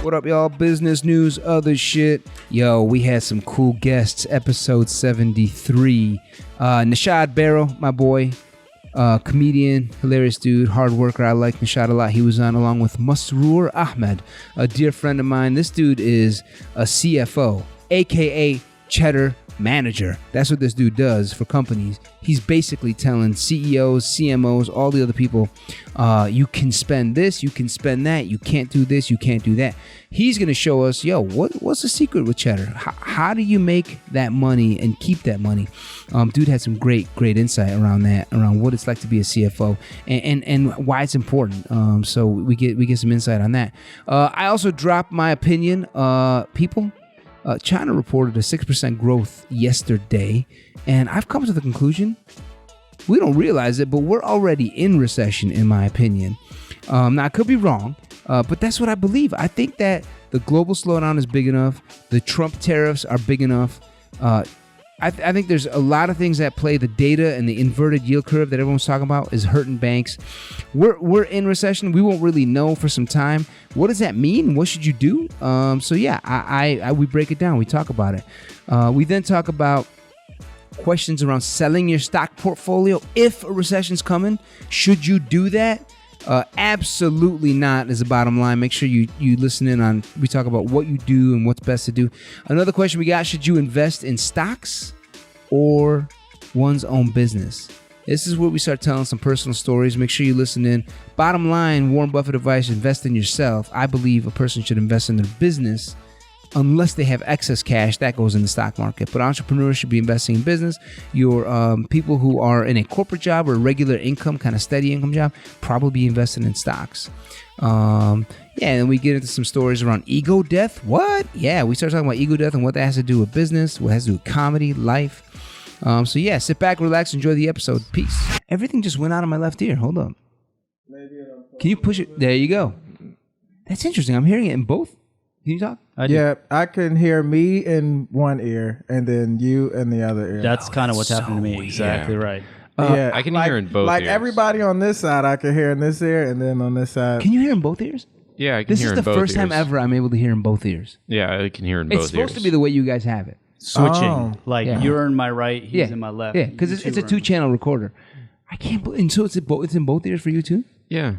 What up, y'all? Business news, other shit. Yo, we had some cool guests. Episode 73. Noshod Barrow, my boy. Comedian, hilarious dude, hard worker. I like Noshod a lot. He was on along with Masroor Ahmed, a dear friend of mine. This dude is a CFO, aka CHEDDA-MANAGER. That's what this dude does for companies. He's basically telling CEOs, CMOs, all the other people, you can spend this, you can spend that, you can't do this, you can't do that. He's going to show us, yo, what's the secret with Cheddar? How do you make that money and keep that money? Dude had some great insight around that, around what it's like to be a CFO and why it's important. So we get some insight on that. I also dropped my opinion, people. China reported a 6% growth yesterday, and I've come to the conclusion, we don't realize it, but we're already in recession, in my opinion. Now, I could be wrong, but that's what I believe. I think that the global slowdown is big enough. The Trump tariffs are big enough. I think there's a lot of things that play. The data and the inverted yield curve that everyone's talking about is hurting banks. We're in recession. We won't really know for some time. What does that mean? What should you do? So yeah, we break it down. We talk about it. We then talk about questions around selling your stock portfolio. If a recession's coming, should you do that? Absolutely not is the bottom line. Make sure you listen in on, we talk about what you do and what's best to do. Another question we got, should you invest in stocks or one's own business? This is where we start telling some personal stories. Make sure you listen in. Bottom line, Warren Buffett advice, invest in yourself. I believe a person should invest in their business unless they have excess cash. That goes in the stock market. But entrepreneurs should be investing in business. Your people who are in a corporate job or a regular income, kind of steady income job, probably be investing in stocks. And then we get into some stories around ego death. What? Yeah, we start talking about ego death and what that has to do with business, what it has to do with comedy, life. So yeah, sit back, relax, enjoy the episode. Peace. Everything just went out of my left ear. Hold up. Can you push it? There you go. That's interesting. I'm hearing it in both. Can you talk? I can hear me in one ear and then you in the other ear. That's kind of what's happening to me. Exactly right. I can hear in both ears. Like everybody on this side, I can hear in this ear, and then on this side. Can you hear in both ears? Yeah, I can hear in both ears. This is the first time ever I'm able to hear in both ears. Yeah, I can hear in both ears. It's supposed to be the way you guys have it. Switching. You're in my right, he's in my left. Yeah, because it's a 2-channel recorder. I can't believe, and so it's in both ears for you too? Yeah,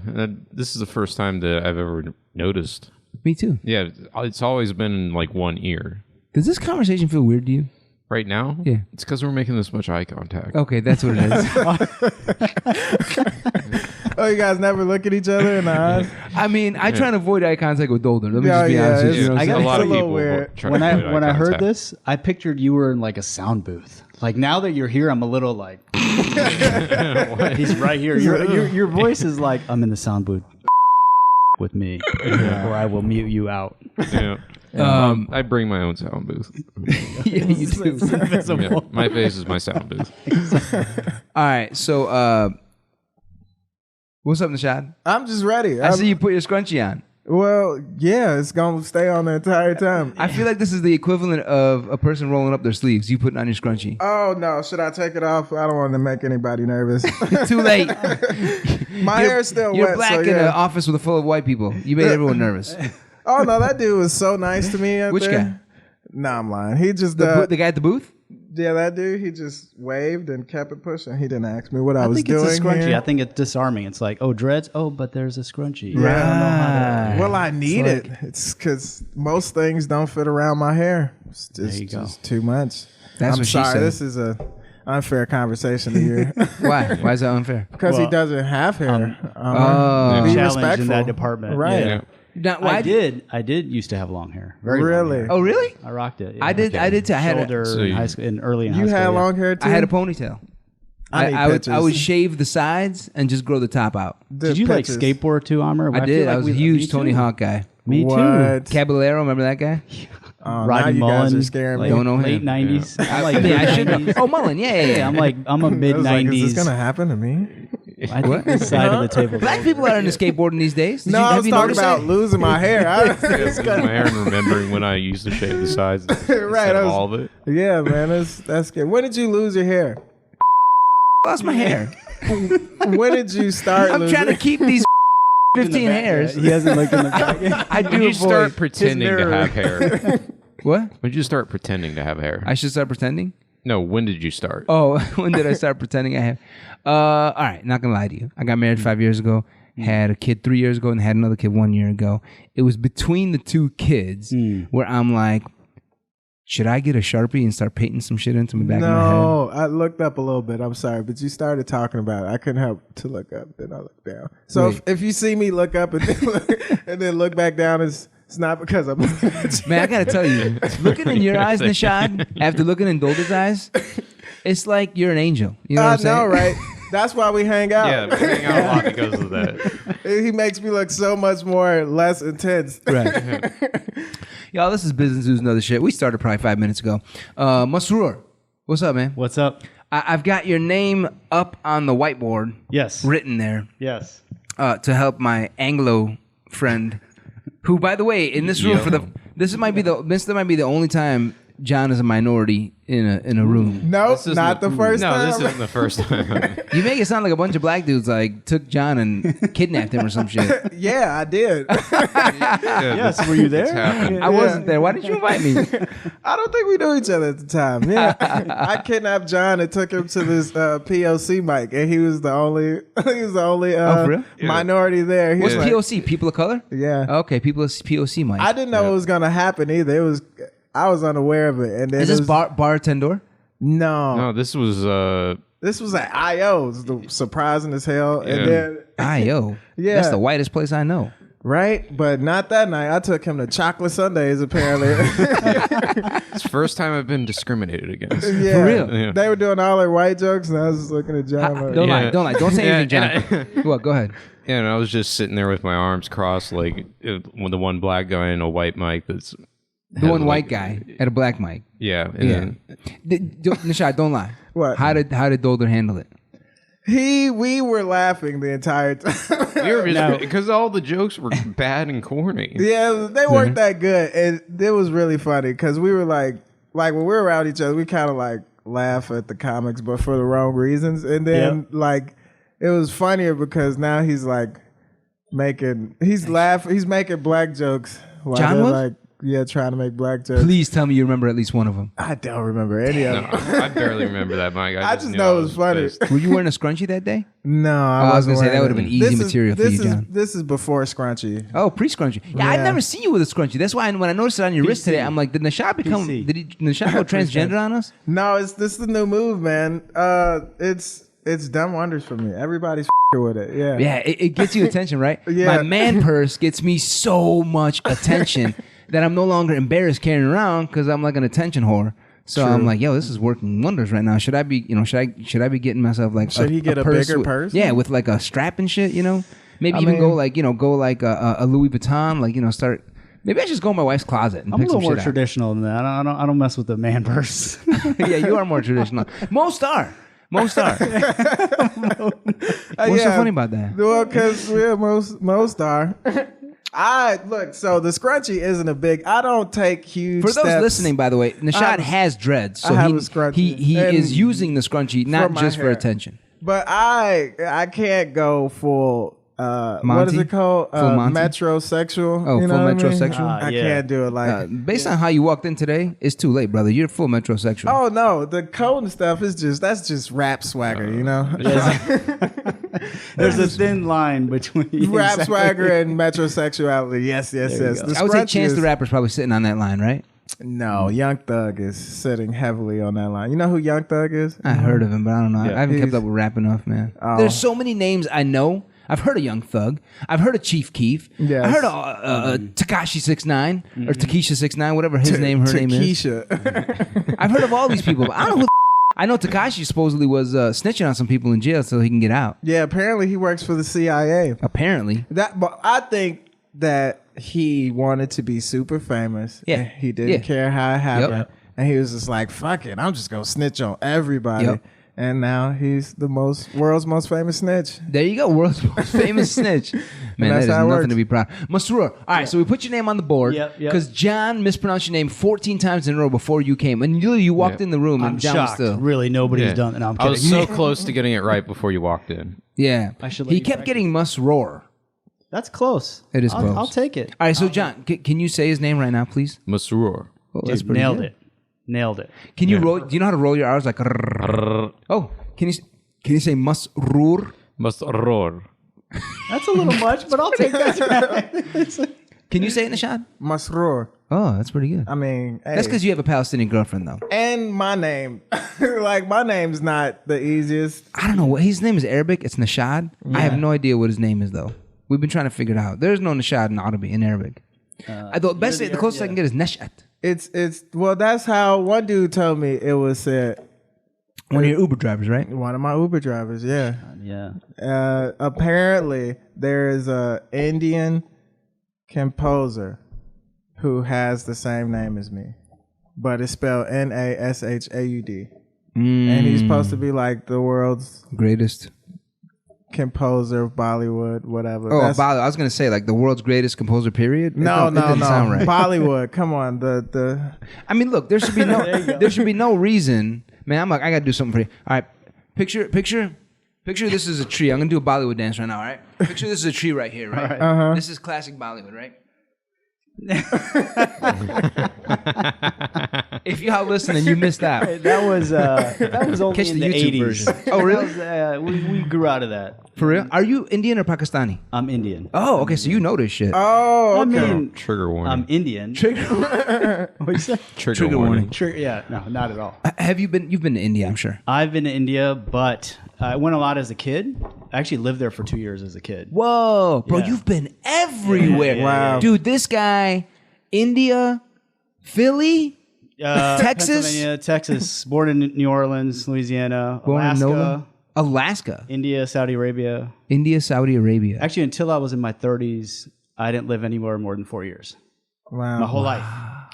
this is the first time that I've ever noticed. Me too. Yeah, it's always been in like one ear. Does this conversation feel weird to you? Right now? Yeah. It's because we're making this much eye contact. Okay, that's what it is. Oh, you guys never look at each other in the eyes? I mean, I try to avoid eye contact with Dolder. Let me just be honest with you. I got a lot of people weird. try when to avoid I eye heard contact. this, I pictured you were in like a sound booth. Like now that you're here, I'm a little like, he's right here. Your voice is like, I'm in the sound booth with me, or I will mute you out. Yeah. I bring my own sound booth. Yeah, you do. Yeah, my face is my sound booth. All right, so what's up, Noshod? I'm just ready. I see you put your scrunchie on. Well, yeah, it's going to stay on the entire time. I feel like this is the equivalent of a person rolling up their sleeves. You putting on your scrunchie. Oh, no. Should I take it off? I don't want to make anybody nervous. Too late. My hair's still wet. You're black so, in yeah. an office with full of white people. You made everyone nervous. Oh, no, that dude was so nice to me. Which guy? Nah, I'm lying. He just... The guy at the booth? Yeah, that dude, he just waved and kept it pushing. He didn't ask me what I was doing. I think it's a scrunchie. Here. I think it's disarming. It's like, oh, dreads? Oh, but there's a scrunchie. Yeah. I don't know how to... Well, I need it. It's because most things don't fit around my hair. It's just too much. That's I'm what she sorry. said. This is a unfair conversation to hear. Why? Why is that unfair? Because he doesn't have hair. Be challenge respectful in that department. Right. Yeah. Now, I did used to have long hair. Very long Really? hair. Oh, really? I rocked it. Yeah. I did too. I had Shoulder in high school, early in high You school. had yeah. long hair too? I had a ponytail. I pictures. would shave the sides and just grow the top out. Did you pictures. like skateboard too, Amer? I did. I was a huge Tony Hawk. Hawk guy. Me too. What? Caballero, remember that guy? Oh, now Riding you Mullen. guys are scaring me. Don't know him. Late 90s. Yeah. I'm like, I should know. Oh, Mullen. Yeah. I'm a mid I was like, 90s. is this going to happen to me? I think this side of the table. Black people are into skateboarding these days. No, I was talking about losing my hair. Losing my hair and remembering when I used to shave the sides instead of all of it. Yeah, man, that's good. When did you lose your hair? Lost my hair. When did you start I'm losing trying to keep these 15 hairs. He hasn't looked in the back. I do When you start avoid pretending to have hair. what? When did you start pretending to have hair? I should start pretending. No, when did you start? Oh, when did I start pretending I have? All right, not gonna lie to you. I got married 5 years ago, had a kid 3 years ago, and had another kid 1 year ago. It was between the two kids where I'm like, should I get a Sharpie and start painting some shit into my back of my head? No, I looked up a little bit. I'm sorry, but you started talking about it. I couldn't help to look up. Then I looked down. So if you see me look up and then look back down, it's not because I'm looking at you. Man, I gotta tell you, looking in your eyes, Noshod, after looking in Dolder's eyes, it's like you're an angel. You know what I'm saying? I know, right? That's why we hang out. Yeah, we hang out a lot because of that. He makes me look so much more less intense. Right. Y'all, this is Business News and Other Shit. We started probably 5 minutes ago. Masroor, what's up, man? What's up? I've got your name up on the whiteboard. Yes. Written there. Yes. To help my Anglo friend, who, by the way, in this room this might be the only time John is a minority in a room. No, not the first time. No, this isn't the first time. You make it sound like a bunch of black dudes like took John and kidnapped him or some shit. Yeah, I did. Yes, were you there? I wasn't there. Why didn't you invite me? I don't think we knew each other at the time. Yeah, I kidnapped John and took him to this POC mic, and he was the only for real? minority there. He What's was like, POC? People of color? Yeah. Okay, POC mic. I didn't know it was gonna happen either. I was unaware of it. And then Is this bartender? No, this was this was at IO. It was surprising as hell. Yeah. And then IO. Yeah. That's the whitest place I know. right, but not that night. I took him to Chocolate Sundays. Apparently, it's the first time I've been discriminated against. yeah. For real? Yeah. They were doing all their white jokes, and I was just looking at John. Like, Don't Yeah. lie. Don't say anything, John. and What? Go ahead. Yeah, and I was just sitting there with my arms crossed, like with the one black guy and a white mic that's The one white guy at a black mic. Yeah, and then Noshod, don't lie. What? How did Dolder handle it? we were laughing the entire time. we were just because all the jokes were bad and corny. Yeah, they weren't that good, and it was really funny because we were like when we were around each other, we kind of like laugh at the comics, but for the wrong reasons. And then like it was funnier because now he's like he's making black jokes. While John they're was? like trying to make black jokes. Please tell me you remember at least one of them. I don't remember any of No, them. I barely remember that, Mike. I just know it was funny. pissed. Were you wearing a scrunchie that day? No, I was gonna say that would have been easy This material for you, John. This is before Scrunchy. Oh, pre-scrunchie. Yeah, I've Yeah. never seen you with a scrunchie. That's why when I noticed it on your wrist today, I'm like, did Noshod become? PC. Did Noshod go transgender on us? No, this is the new move, man. It's done wonders for me. Everybody's with it. Yeah. Yeah, it gets you attention, right? Yeah. My man purse gets me so much attention that I'm no longer embarrassed carrying around because I'm like an attention whore. So True. I'm like, yo, this is working wonders right now. Should I be be getting myself like Should he get a bigger purse? Yeah, with like a strap and shit, Maybe I even mean- go like a Louis Vuitton, like, start. Maybe I just go in my wife's closet and I'm a pick some little more shit traditional than that. I don't mess with the man purse. out. Yeah, you are more traditional. Most are. What's so funny about that? Well, because most are. So the scrunchie isn't a big. I don't take huge. For those steps. listening, by the way, Noshod has dreads, so I have a scrunchie. he And is using the scrunchie not my just for hair. attention. But I can't go full. What Monty? is it called? Full Monty? Metrosexual. Oh, you know full what I mean? metrosexual? I Yeah. can't do it like. Based on how you walked in today, it's too late, brother. You're full metrosexual. Oh no, the code and stuff is that's just rap swagger, you know. There's a thin line between Rap swagger and metrosexuality. Yes. The I would say scrunchie Chance is- the Rapper's probably sitting on that line, right? No, Young Thug is sitting heavily on that line. You know who Young Thug is? I heard of him, but I don't know. Yeah. I haven't kept He's- up with rap enough, man. Oh. There's so many names I know. I've heard of Young Thug. I've heard of Chief Keef. Yes. I heard of Tekashi 6ix9ine or Takesha 6ix9ine, whatever his name, her name is. Takesha. I've heard of all these people, but I don't know who I know Tekashi supposedly was snitching on some people in jail so he can get out. Yeah, apparently he works for the CIA. Apparently. But I think that he wanted to be super famous. Yeah. And he didn't Yeah. care how it happened. Yep. And he was just like, fuck it, I'm just going to snitch on everybody. Yep. And now he's the world's most famous snitch. There you go, world's most famous snitch. Man, that that's is how it nothing works. to be proud of. Masroor, all right, so we put your name on the board Yep. because John mispronounced your name 14 times in a row before you came. And you walked in the room and I'm John shocked. was still. Really, nobody's Yeah. done it. No, I'm I kidding. was so close to getting it right before you walked in. Yeah. I should let He you kept practice. getting Masroor. That's close. It is close. I'll take it. All right, so John, can you say his name right now, please? Masroor. Oh, that's Dude, pretty nailed good. it. Nailed it. Can you roll? Do you know how to roll your R's like? Oh, can you say Masroor? Masroor. That's a little much, but I'll take that. Can you say it, Noshod? Masroor. Oh, that's pretty good. I mean, hey. That's because you have a Palestinian girlfriend, though. And my name. Like, my name's not the easiest. I don't know what his name is. Arabic. It's Noshod. I have no idea what his name is though. We've been trying to figure it out. There's no Noshod in Arabic. The closest I can get is Neshat. Well, that's how one dude told me it was said. One of your Uber drivers, right? One of my Uber drivers, yeah. Yeah. Apparently, there is a Indian composer who has the same name as me, but it's spelled Nashaud. And he's supposed to be like the world's Greatest. composer of Bollywood, whatever. Oh, Bollywood. I was gonna say like the world's greatest composer. Period. No. It doesn't sound right. Bollywood. Come on, the. I mean, look. There should be no reason, man. I'm like, I gotta do something for you. All right, picture. This is a tree. I'm gonna do a Bollywood dance right now. All right. Picture this is a tree right here. Right. This is classic Bollywood, right? If you're out listening, you missed out. That was only Catch in the the YouTube 80s. version. Oh, really? That was, we grew out of that. For real? Are you Indian or Pakistani? I'm Indian. Oh, okay. So you know this shit. Oh, okay. I mean, Trigger warning. I'm Indian. Trigger. What you say? Trigger warning. Yeah, no, not at all. Have you been? You've been to India, I'm sure. I've been to India, but I went a lot as a kid. I actually lived there for 2 years as a kid. Whoa, bro, Yeah. you've been everywhere. Wow. Dude, this guy, India, Philly, Texas, Pennsylvania, Texas, born in New Orleans, Louisiana, born in Alaska, Nola, Alaska, India, Saudi Arabia. India, Saudi Arabia. Actually, until I was in my 30s, I didn't live anywhere more than 4 years. Wow. My whole life.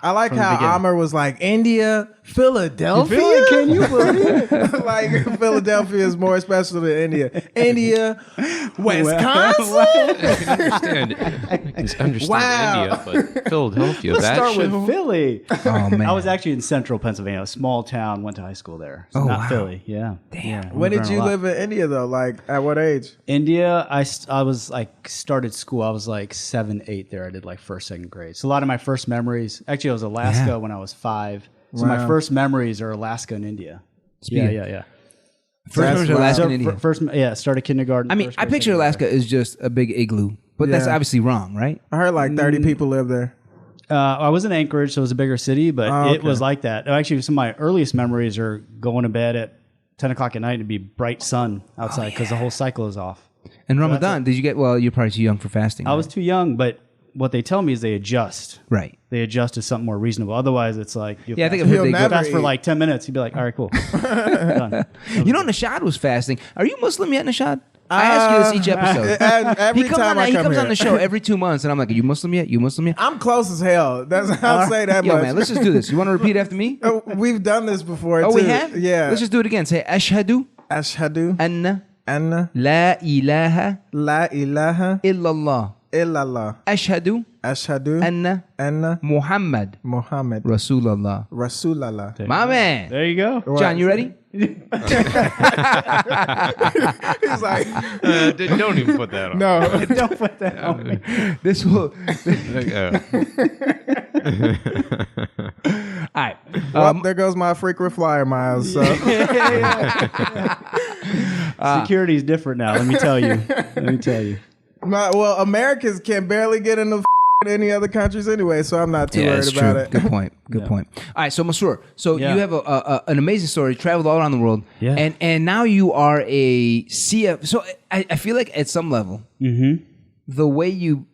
I like From the how beginning. India was like, India, Philadelphia? Can you believe it? Like, Philadelphia is more special than India. India, Wisconsin? I can understand Wow. India, but Philadelphia, Let's that start shit. with Philly. Oh man, I was actually in central Pennsylvania, a small town, went to high school there. So Oh, not wow. Philly. Yeah. Damn. Yeah, When moved did you around a lot. live in India, though? Like, at what age? India, I was like started school. I was like 7, 8 there. I did like first, second grade. So a lot of my first memories. Actually, I was Alaska when I was 5. So my Wow. first memories are Alaska and India. Yeah. First memories of Alaska and India. First, started kindergarten. I mean, first I grade, picture second grade. Alaska as just a big igloo, but that's Yeah. obviously wrong, right? I heard like 30 people live there. I was in Anchorage, so it was a bigger city, but Oh, it okay. was like that. Actually, some of my earliest memories are going to bed at 10 o'clock at night and be bright sun outside because the whole cycle is off. And Ramadan, did you get? Well, you're probably too young for fasting. I was too young, but what they tell me is they adjust. right. They adjust to something more reasonable. Otherwise, it's like you Yeah, I think I've fast, heard He'll they never go. fast for eat. like 10 minutes. You'd be like, all right, cool. Done. You know, Noshod was fasting. Are you Muslim yet, Noshod? I ask you this each episode. Every He comes time on. I He come comes here. on the show every 2 months, and I'm like, "Are you Muslim yet? You Muslim yet?" I'm close as hell. That's I'll say that Yo, much. man, let's just do this. You want to repeat after me? We've done this before, Oh, too. we have. Yeah. Let's just do it again. Say Ashhadu Ashhadu anna anna la ilaha la ilaha illallah. illallah. Ashhadu Ashhadu anna anna Muhammad Muhammad Rasulallah. Rasulallah. My man. There you go. John, you ready? He's like, Don't even put that on. no. Don't put that on me. This will. All right. Well, there goes my frequent flyer miles. So. Security is different now. Let me tell you. Well, Americans can barely get into any other countries anyway, so I'm not too worried it's about true. it. Good point. Good point. All right, so Masroor, so Yeah. you have an amazing story, traveled all around the world, Yeah. and now you are a CF. So I feel like at some level, the way you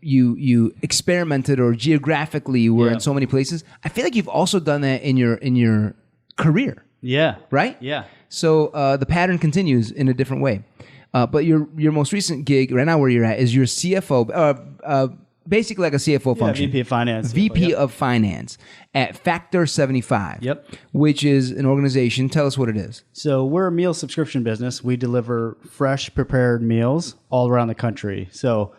experimented or geographically you were in so many places, I feel like you've also done that in your career, Yeah. right? Yeah. So the pattern continues in a different way. But your most recent gig right now where you're at is your CFO, basically like a CFO function. VP of Finance. VP Yep. of Finance at Factor 75. Yep. Which is an organization. Tell us what it is. So we're a meal subscription business. We deliver fresh, prepared meals all around the country. So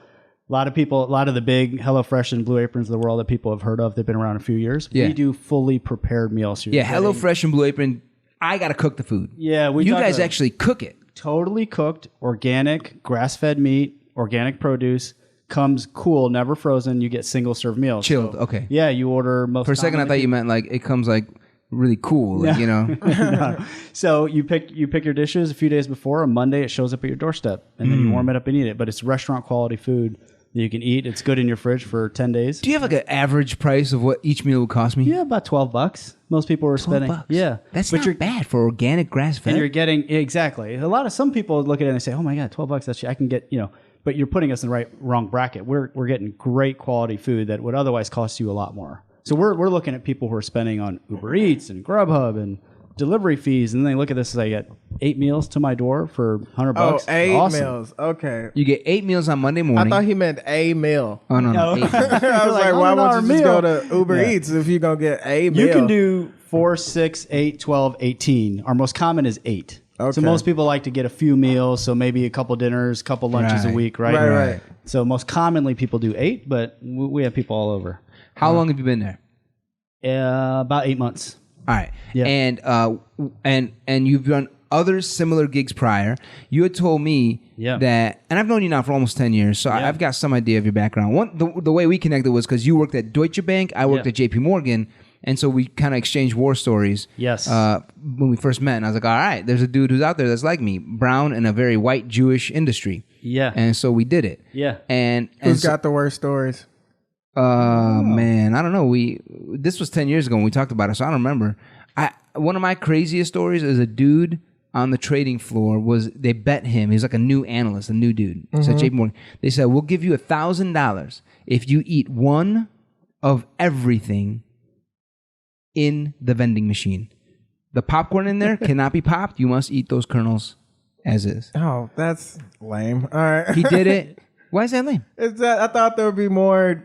a lot of the big HelloFresh and Blue Aprons of the world that people have heard of, they've been around a few years. Yeah. We do fully prepared meals. So Yeah, you're getting HelloFresh and Blue Apron. I got to cook the food. Yeah, You talk guys about actually cook it. totally cooked, organic, grass-fed meat, organic produce, comes cool, never frozen. You get single serve meals. Chilled. So, Okay. Yeah, you order most. For a second, I thought you meant like it comes like really cool. Like, you know. No. So you pick your dishes a few days before. On Monday, it shows up at your doorstep, and then you warm it up and eat it. But it's restaurant quality food that you can eat. It's good in your fridge for 10 days. Do you have like an average price of what each meal would cost me? Yeah, about $12. Most people are spending. $12. Yeah, That's but not bad for organic grass fed. and you're getting exactly. Some people look at it and they say, "Oh my God, $12. That's I can get But you're putting us in the wrong bracket. We're getting great quality food that would otherwise cost you a lot more. So we're looking at people who are spending on Uber Eats and Grubhub and delivery fees, and then they look at this as I get 8 meals to my door for $100. Oh, 8 awesome. meals. Okay. You get 8 meals on Monday morning. I thought he meant a meal. Oh no. 8. I was like, why won't you just go to Uber Yeah. Eats if you're going to get a meal? You can do 4, 6, 8, 12, 18. Our most common is 8. Okay. So most people like to get a few meals, so maybe a couple dinners, couple lunches a Right. week, right? Right. So most commonly people do 8, but we have people all over. How long have you been there? About 8 months. All right. Yeah. And you've done other similar gigs prior. You had told me that, and I've known you now for almost 10 years, so I've got some idea of your background. The way we connected was because you worked at Deutsche Bank, I worked at JP Morgan, and so we kind of exchanged war stories. Yes. When we first met, and I was like, all right, there's a dude who's out there that's like me, brown in a very white Jewish industry. Yeah. And so we did it. Yeah. And Who's so, got the worst stories? man, I don't know. This was 10 years ago when we talked about it, so I don't remember. One of my craziest stories is a dude on the trading floor they bet him. He's like a new analyst, a new dude. So JP Morgan. They said, we'll give you $1,000 if you eat one of everything in the vending machine. The popcorn in there cannot be popped. You must eat those kernels as is. Oh, that's lame. All right. He did it. Why is that lame? I thought there would be more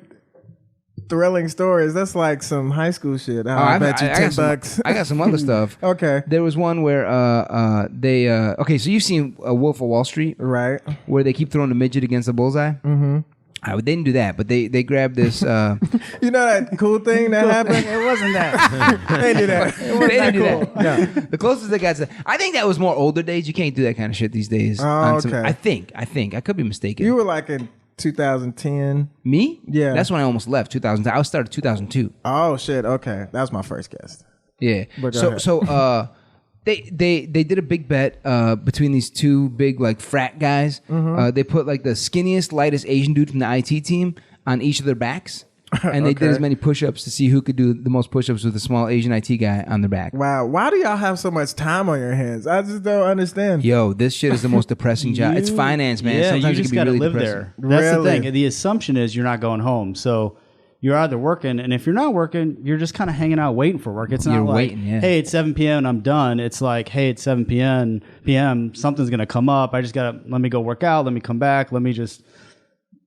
thrilling stories. That's like some high school shit. I bet you $10. I got some other stuff. Okay. There was one where okay, so you've seen Wolf of Wall Street, Right. where they keep throwing the midget against the bullseye. Mm-hmm. They didn't do that, but they grabbed this. You know that cool thing that happened? It wasn't that. They did that. It wasn't They that didn't cool. do that. No. The closest they got to, I think that was more older days. You can't do that kind of shit these days. Oh, okay. I think. I could be mistaken. You were like in 2010. Me? Yeah. That's when I almost left. 2000. I started 2002. Oh shit. Okay, that was my first guest. Yeah. But go So ahead. they did a big bet between these two big like frat guys. They put like the skinniest, lightest Asian dude from the IT team on each of their backs. And they did as many push-ups to see who could do the most push-ups with a small Asian IT guy on their back. Wow. Why do y'all have so much time on your hands? I just don't understand. Yo, this shit is the most depressing job. It's finance, man. Yeah, Sometimes you it just can got be to really live depressing. there. That's Really? the thing. The assumption is you're not going home. So you're either working, and if you're not working, you're just kind of hanging out waiting for work. It's not You're like, waiting, yeah. hey, it's 7 p.m. and I'm done. It's like, hey, it's 7 p.m. Something's going to come up. I just got to let me go work out. Let me come back. Let me just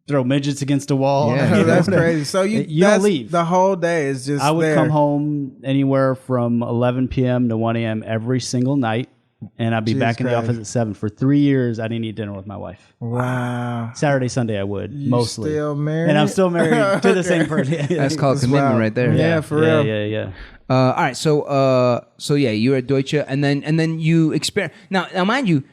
throw midgets against a wall. Yeah. That's crazy. So you don't leave. The whole day is just I would there. come home anywhere from 11 p.m. to 1 a.m. every single night, and I'd be Jesus back in the Christ. office at 7. For 3 years, I didn't eat dinner with my wife. Wow. Saturday, Sunday, I would, mostly. Still married? And I'm still married to the same person. That's called commitment wild. right there. Yeah, for real. Yeah. All right, so yeah, you were at Deutsche, and then you experiment. Now, mind you,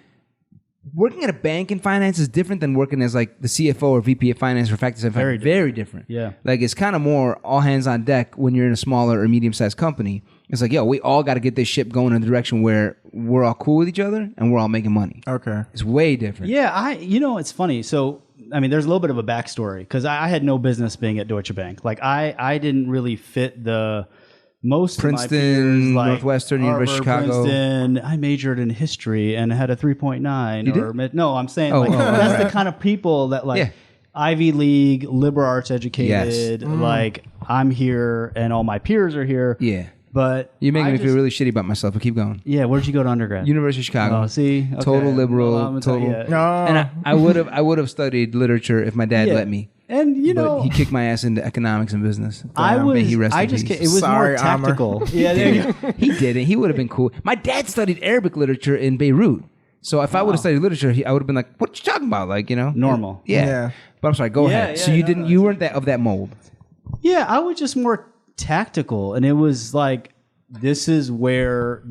working at a bank in finance is different than working as like the CFO or VP of finance for Factors. Very different. Yeah. Like it's kind of more all hands on deck when you're in a smaller or medium sized company. It's like, yo, we all got to get this ship going in a direction where we're all cool with each other and we're all making money. Okay. It's way different. Yeah, it's funny. So, I mean, there's a little bit of a backstory because I had no business being at Deutsche Bank. Like, I didn't really fit the most Princeton, of my peers, like Northwestern, University of Harvard, Chicago. Princeton. I majored in history and had a 3.9. You did? No, I'm saying Oh, that's right. the kind of people that like Yeah. Ivy League, liberal arts educated. Yes. Like, I'm here and all my peers are here. Yeah. But You're making I me just- feel really shitty about myself, but keep going. Yeah, where'd you go to undergrad? University of Chicago. Oh, see? Okay. Total liberal, Well, I'm gonna tell you, total. yeah. No. And I would have studied literature if my dad Yeah. let me. And you know, But he kicked my ass into economics and business. I May he rest I in just peace. it was Sorry, more tactical. Yeah, there you go. He didn't. He would have been cool. My dad studied Arabic literature in Beirut. So if I would have studied literature, I would have been like, "What you talking about?" Like, you know, Normal. Yeah. Yeah. But I'm sorry. Go Yeah, ahead. So yeah, you no, didn't. You weren't of that mold. Yeah, I was just more tactical, and it was like this is where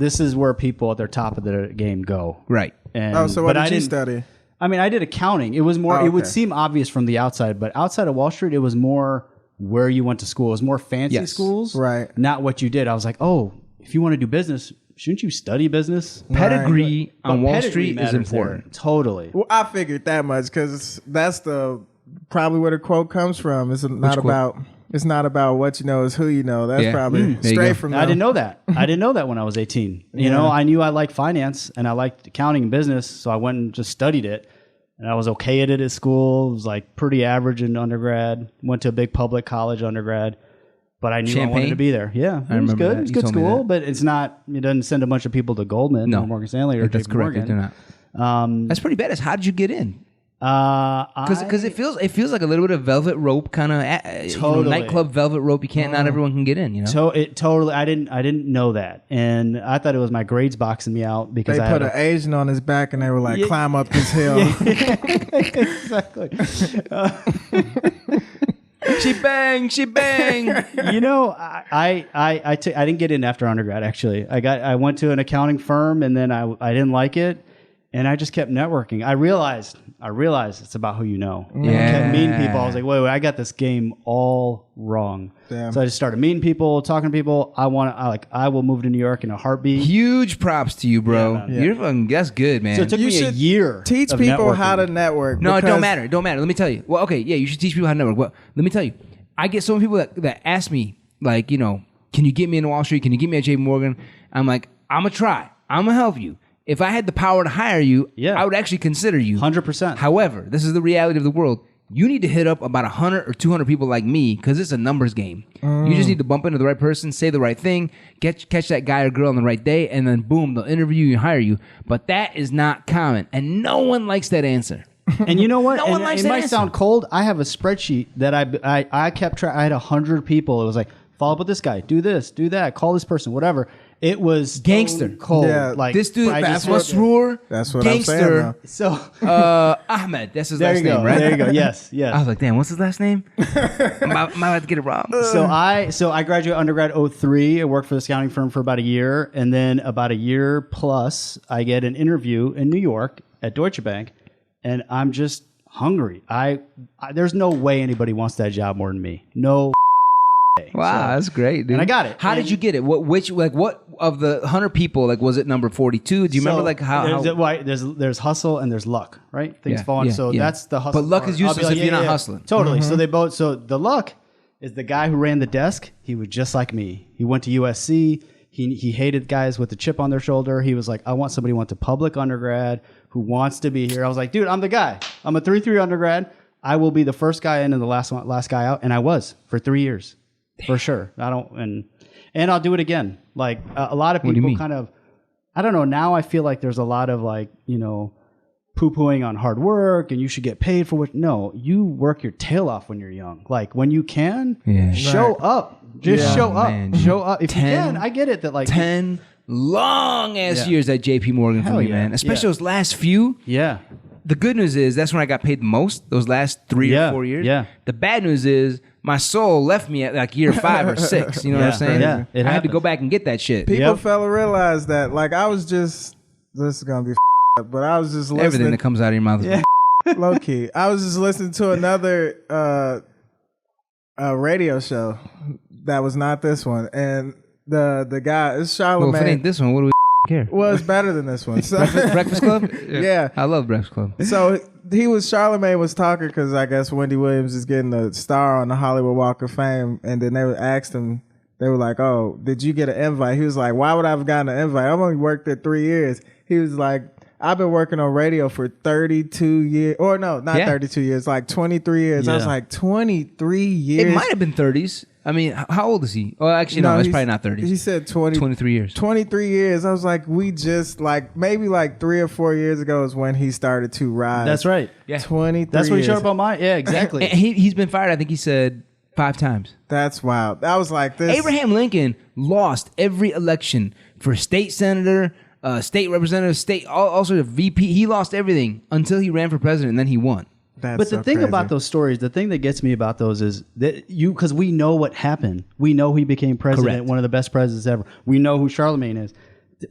people at their top of their game go. Right. And, Oh, so what but I did you didn't- study? I mean, I did accounting. It was more. Oh, It would okay. seem obvious from the outside, but outside of Wall Street, it was more where you went to school. It was more fancy Yes. schools, Right. Not what you did. I was like, oh, if you want to do business, shouldn't you study business? Pedigree on But Wall pedigree Street is matters there. important. Totally. Well, I figured that much because that's probably where the quote comes from. It's not quote? about. It's not about what you know, it's who you know. That's Yeah. probably There you go. straight from. I didn't know that. I didn't know that when I was 18. You know, I knew I liked finance and I liked accounting and business, so I went and just studied it. And I was okay at it at school. It was like pretty average in undergrad. Went to a big public college undergrad, but I knew I wanted Champaign? to be there. Yeah, it was remember good. that. It was You good told me school, that. but it's not. It doesn't send a bunch of people to Goldman or Morgan Stanley or That's JP correct. Morgan. They do not. That's pretty badass. How did you get in? Because it feels like a little bit of velvet rope kind of Totally. nightclub velvet rope. You can't. Not everyone can get in. You know. Totally. I didn't know that, and I thought it was my grades boxing me out because They I put had an Asian on his back and they were like, climb up this hill. exactly. She bang. You know, I didn't get in after undergrad. Actually, I went to an accounting firm, and then I didn't like it, and I just kept networking. I realized it's about who you know. And I kept meeting people. I was like, wait, I got this game all wrong. Damn. So I just started meeting people, talking to people. I will move to New York in a heartbeat. Huge props to you, bro. man. You're fucking. That's good, man. So it took You me a should year. Teach of people networking. how to network. No, it don't because- matter. It don't matter. Let me tell you. Well, okay, yeah, you should teach people how to network. Well, let me tell you. I get so many people that ask me, like, you know, can you get me into Wall Street? Can you get me at JP Morgan? I'm like, I'm going to try. I'm going to help you. If I had the power to hire you, Yeah. I would actually consider you. 100%. However, this is the reality of the world. You need to hit up about 100 or 200 people like me because it's a numbers game. You just need to bump into the right person, say the right thing, catch that guy or girl on the right day, and then boom, they'll interview you and hire you. But that is not common, and no one likes that answer. And you know what? No one And likes it that might answer. sound cold. I have a spreadsheet that I kept track. I had 100 people. It was like, follow up with this guy, do this, do that, call this person, whatever. It was Gangster. stone cold. Yeah. Like This dude, I that's just- Masroor. That's what I'm saying, Gangster. though. So Ahmed. That's his there last you go. name, right? There you go. Yes, I yes. was like, damn, what's his last name? am I about to get it wrong? So I graduated undergrad 03. I worked for this accounting firm for about a year, and then about a year plus, I get an interview in New York at Deutsche Bank, and I'm just hungry. There's no way anybody wants that job more than me. No. Wow, that's great, dude. And I got it. How did you get it? What of the 100 people, like, was it number 42? Do you remember, like, how? There's hustle and there's luck, right? Things Yeah, fall in. yeah, So yeah. that's the hustle. But luck part. is useless I'll be if you're not hustling. Totally. So they both. So the luck is the guy who ran the desk. He was just like me. He went to USC. He hated guys with a chip on their shoulder. He was like, I want somebody who went to public undergrad who wants to be here. I was like, dude, I'm the guy. I'm a 3.3 undergrad. I will be the first guy in and the last guy out. And I was for 3 years. For sure. And I'll do it again. Like a lot of What do you people mean? kind of, I don't know. Now I feel like there's a lot of like, you know, poo-pooing on hard work and you should get paid for what. No, you work your tail off when you're young. Like when you can, show up. Just show up. man. Show up. If 10 you can, I get it that like 10 long ass Yeah. years at JP Morgan for Hell me, yeah. man. Especially Yeah. those last few. Yeah. The good news is that's when I got paid the most, those last 3 Yeah, or 4 years. yeah. The bad news is my soul left me at like year 5 or 6. You know what I'm Yeah, saying? yeah, it I had to go happens. back and get that shit. People Yep. fella realize that. Like I was just, this is gonna be up, but I was just Everything listening. that comes out of your mouth. Yeah. Low key, I was just listening to another radio show that was not this one, and the guy is Well, if it Charlemagne. ain't this one, what do we care? Well, it's better than this one. So, Breakfast Club? yeah. I love Breakfast Club. So Charlemagne was talking because I guess Wendy Williams is getting a star on the Hollywood Walk of Fame, and then they asked him. They were like, "Oh, did you get an invite?" He was like, "Why would I have gotten an invite? I've only worked there 3 years." He was like, "I've been working on radio for 32 years, or no, not 32 years, like 23 years." I was Yeah. like, 23 years. It might have been 30s. I mean, how old is he? Oh, actually, no, it's probably not 30s. He said 23 years. 23 years. I was like, we just like maybe like 3 or 4 years ago is when he started to rise. That's right. Yeah. 23. That's what he years. showed up on my. Yeah, exactly. And he's been fired, I think he said 5 times. That's wild. I was like, this. Abraham Lincoln lost every election for state senator, state representative, state, all sorts of VP. He lost everything until he ran for president, and then he won. That's But the so thing crazy. about those stories, the thing that gets me about those is that because we know what happened. We know he became president, Correct. one of the best presidents ever. We know who Charlemagne is.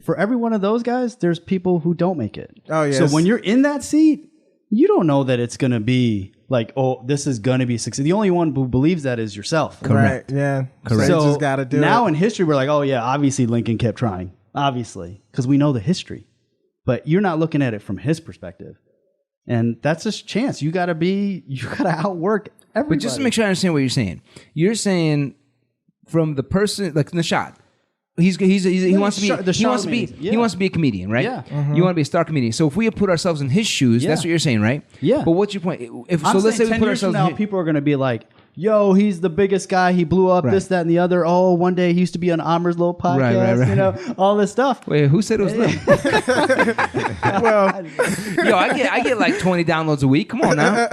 For every one of those guys, there's people who don't make it. Oh, yes. So when you're in that seat, you don't know that it's going to be like, oh, this is going to be success. The only one who believes that is yourself. Correct. Right. Yeah. Correct. So So you just got to do now it. in history, we're like, oh yeah, obviously Lincoln kept trying. Obviously. Because we know the history. But you're not looking at it from his perspective. And that's a chance. You got to outwork everybody. But just to make sure I understand what you're saying. You're saying from the person, like Noshod, he wants to be he wants to be a comedian, right? Yeah. You want to be a star comedian. So if we put ourselves in his shoes, that's what you're saying, right? Yeah. But what's your point? Let's say we 10 put years from ourselves now, in people are going to be like, yo, he's the biggest guy. He blew up this, that, and the other. Oh, one day he used to be on Amer's little podcast. Right. You know, all this stuff. Wait, who said it was little? Well, Yo, I get like 20 downloads a week. Come on now.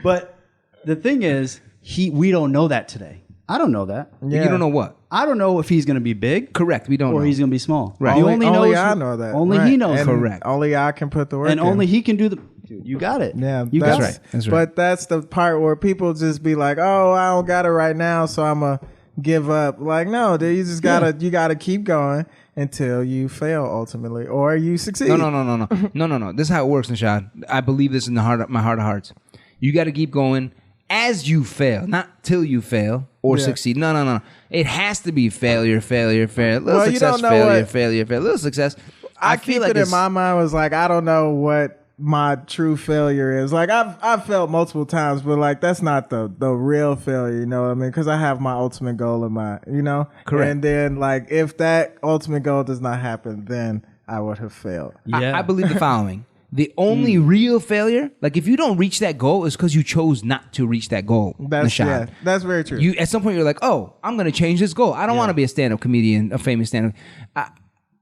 But the thing is, we don't know that today. I don't know that. yeah. You don't know what? I don't know if he's going to be big. Correct. We don't Or know. he's going to be small. Right. He Only knows I know that. Only Right. he knows. And Correct. Only I can put the work And in. only he can do the... Dude, you got it. Yeah, You got that's it. That's right. But that's the part where people just be like, "Oh, I don't got it right now, so I'm gonna give up." Like, no, dude, you just gotta keep going until you fail ultimately, or you succeed. No. This is how it works, Noshod. I believe this in my heart of hearts. You got to keep going as you fail, not till you fail or succeed. No. It has to be failure. Little Well, you success, don't know failure. Little success. I keep feel it in my mind was like, I don't know what my true failure is. Like I've failed multiple times, but like that's not the real failure, you know what I mean? Because I have my ultimate goal in mind, you know? Correct. And then like if that ultimate goal does not happen, then I would have failed. Yeah. I believe the following. The only real failure, like if you don't reach that goal, is because you chose not to reach that goal. Noshod. That's very true. You at some point you're like, oh, I'm going to change this goal. I don't want to be a stand-up comedian, a famous stand-up.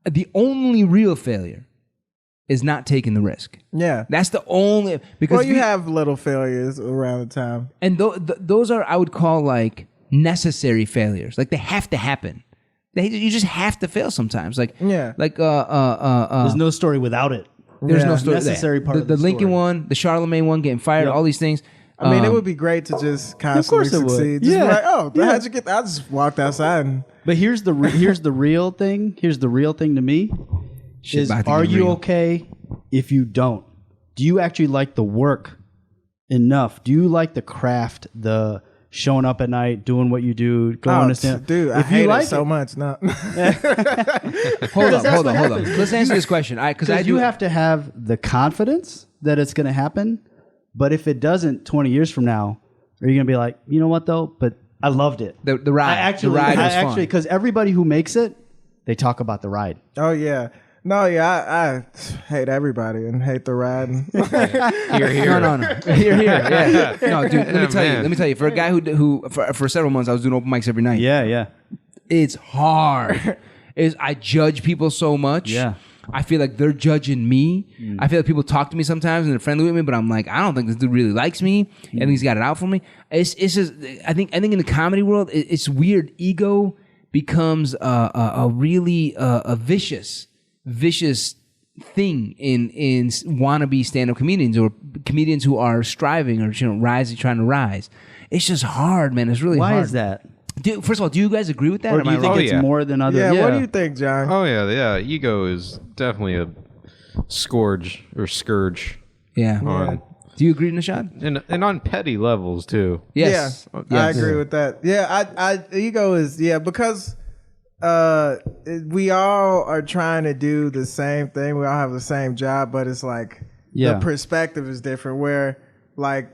The only real failure is not taking the risk. Yeah. That's the only because Well, you have little failures around the time. and those are I would call like necessary failures. Like they have to happen. You just have to fail sometimes. Like There's no story without it. there's no Yeah. story. Necessary part of the the Lincoln story. one, the Charlemagne one, getting fired, all these things. I mean, it would be great to just constantly course it would. succeed. Just be Yeah. like, oh, Yeah. how'd you get that? I just walked outside and But here's the real thing. Here's the real thing to me. Shit Is about to are get you real. okay if you don't? Do you actually like the work enough? Do you like the craft, the showing up at night, doing what you do, going to stand? dude, I if hate you like it so much. No. Hold on. Let's answer this question. Because you have to have the confidence that it's going to happen. But if it doesn't 20 years from now, are you going to be like, you know what though? But I loved it. the ride. The ride was fun. Because everybody who makes it, they talk about the ride. Oh yeah. No, yeah, I hate everybody and hate the ride. Here. No. Here. Yeah. No, dude. Let Man. me tell you. For a guy who for several months I was doing open mics every night. Yeah. It's hard. I judge people so much. Yeah. I feel like they're judging me. I feel like people talk to me sometimes and they're friendly with me, but I'm like, I don't think this dude really likes me. I think he's got it out for me. It's just I think in the comedy world, it's weird. Ego becomes a really vicious thing in wannabe stand-up comedians or comedians who are striving or trying to rise. It's just hard, man. It's really hard. Why is that? First of all, do you guys agree with that? Or am do I you think wrong? it's yeah. more than other? Yeah, what do you think, John? Oh yeah. Ego is definitely a scourge or scourge. Yeah. On, Do you agree, Noshod? and on petty levels too. Yes. Yeah, I agree with that. Yeah, I ego is because we all are trying to do the same thing. We all have the same job, but it's like the perspective is different. Where like,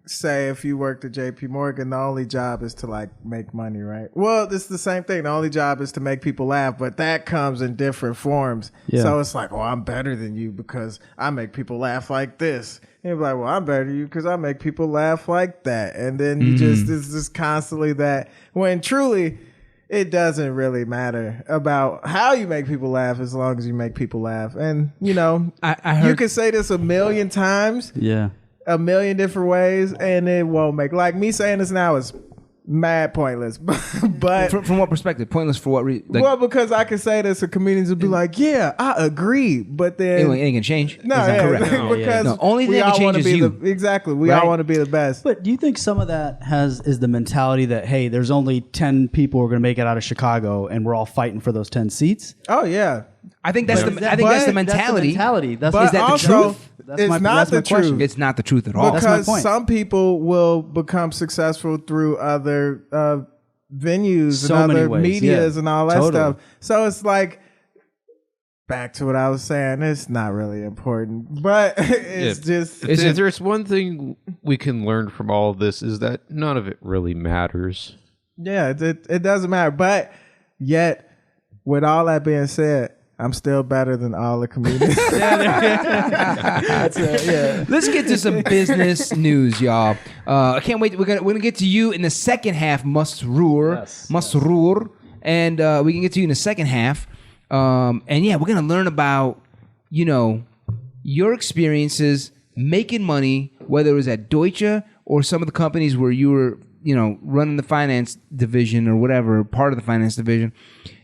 say if you worked at JP Morgan, the only job is to like make money, right? Well, it's the same thing. The only job is to make people laugh, but that comes in different forms. Yeah. So it's like, well, I'm better than you because I make people laugh like this. And you're like, well, I'm better than you because I make people laugh like that. And then you it's just constantly that, when truly it doesn't really matter about how you make people laugh as long as you make people laugh. And you know, I heard you can say this a million times, Yeah. a million different ways, and it won't make, like me saying this now is mad pointless. But from what perspective? Pointless for what reason? well, because I can say this and comedians will be like, yeah, I agree, but then it ain't gonna change. no, It's not yeah, correct. because No, only thing we that all can want to change be is you. exactly. We Right? all want to be the best. But do you think some of that is the mentality that, hey, there's only 10 people who are going to make it out of Chicago and we're all fighting for those 10 seats? Oh yeah. I think that's the mentality. That's But Is that the also, truth? it's not the truth. It's not the truth at all. That's my Because point. some people will become successful through other venues So and many other ways, medias yeah. and all that Totally. stuff. So it's like, back to what I was saying, it's not really important, but it's just. If there's one thing we can learn from all of this is that none of it really matters. Yeah, it doesn't matter. But yet, with all that being said, I'm still better than all the comedians. Let's get to some business news, y'all. I can't wait. We're gonna get to you in the second half, Masroor, and we can get to you in the second half. And yeah, we're gonna learn about your experiences making money, whether it was at Deutsche or some of the companies where you were running the finance division or whatever, part of the finance division.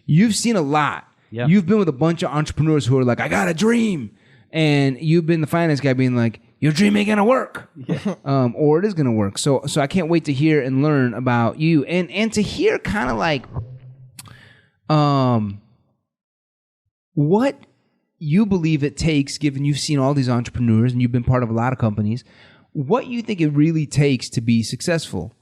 You've seen a lot. Yeah. You've been with a bunch of entrepreneurs who are like, I got a dream. And you've been the finance guy being like, your dream ain't gonna work. Yeah. Or it is gonna work. So I can't wait to hear and learn about you and to hear kind of like what you believe it takes, given you've seen all these entrepreneurs and you've been part of a lot of companies, what you think it really takes to be successful.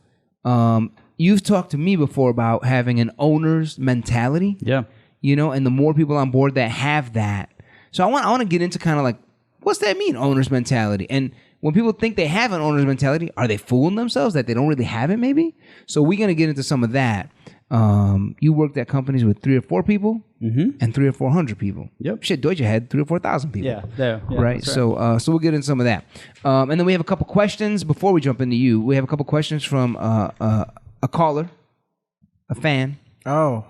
You've talked to me before about having an owner's mentality. Yeah. And the more people on board that have that. So I want to get into kind of like, what's that mean, owner's mentality? And when people think they have an owner's mentality, are they fooling themselves that they don't really have it maybe? So we're going to get into some of that. You worked at companies with 3 or 4 people and 300 or 400 people. Yep. Shit, Deutsche had 3,000 or 4,000 people. Yeah, Right. that's So we'll get into some of that. And then we have a couple questions before we jump into you. We have a couple questions from a caller, a fan. Oh.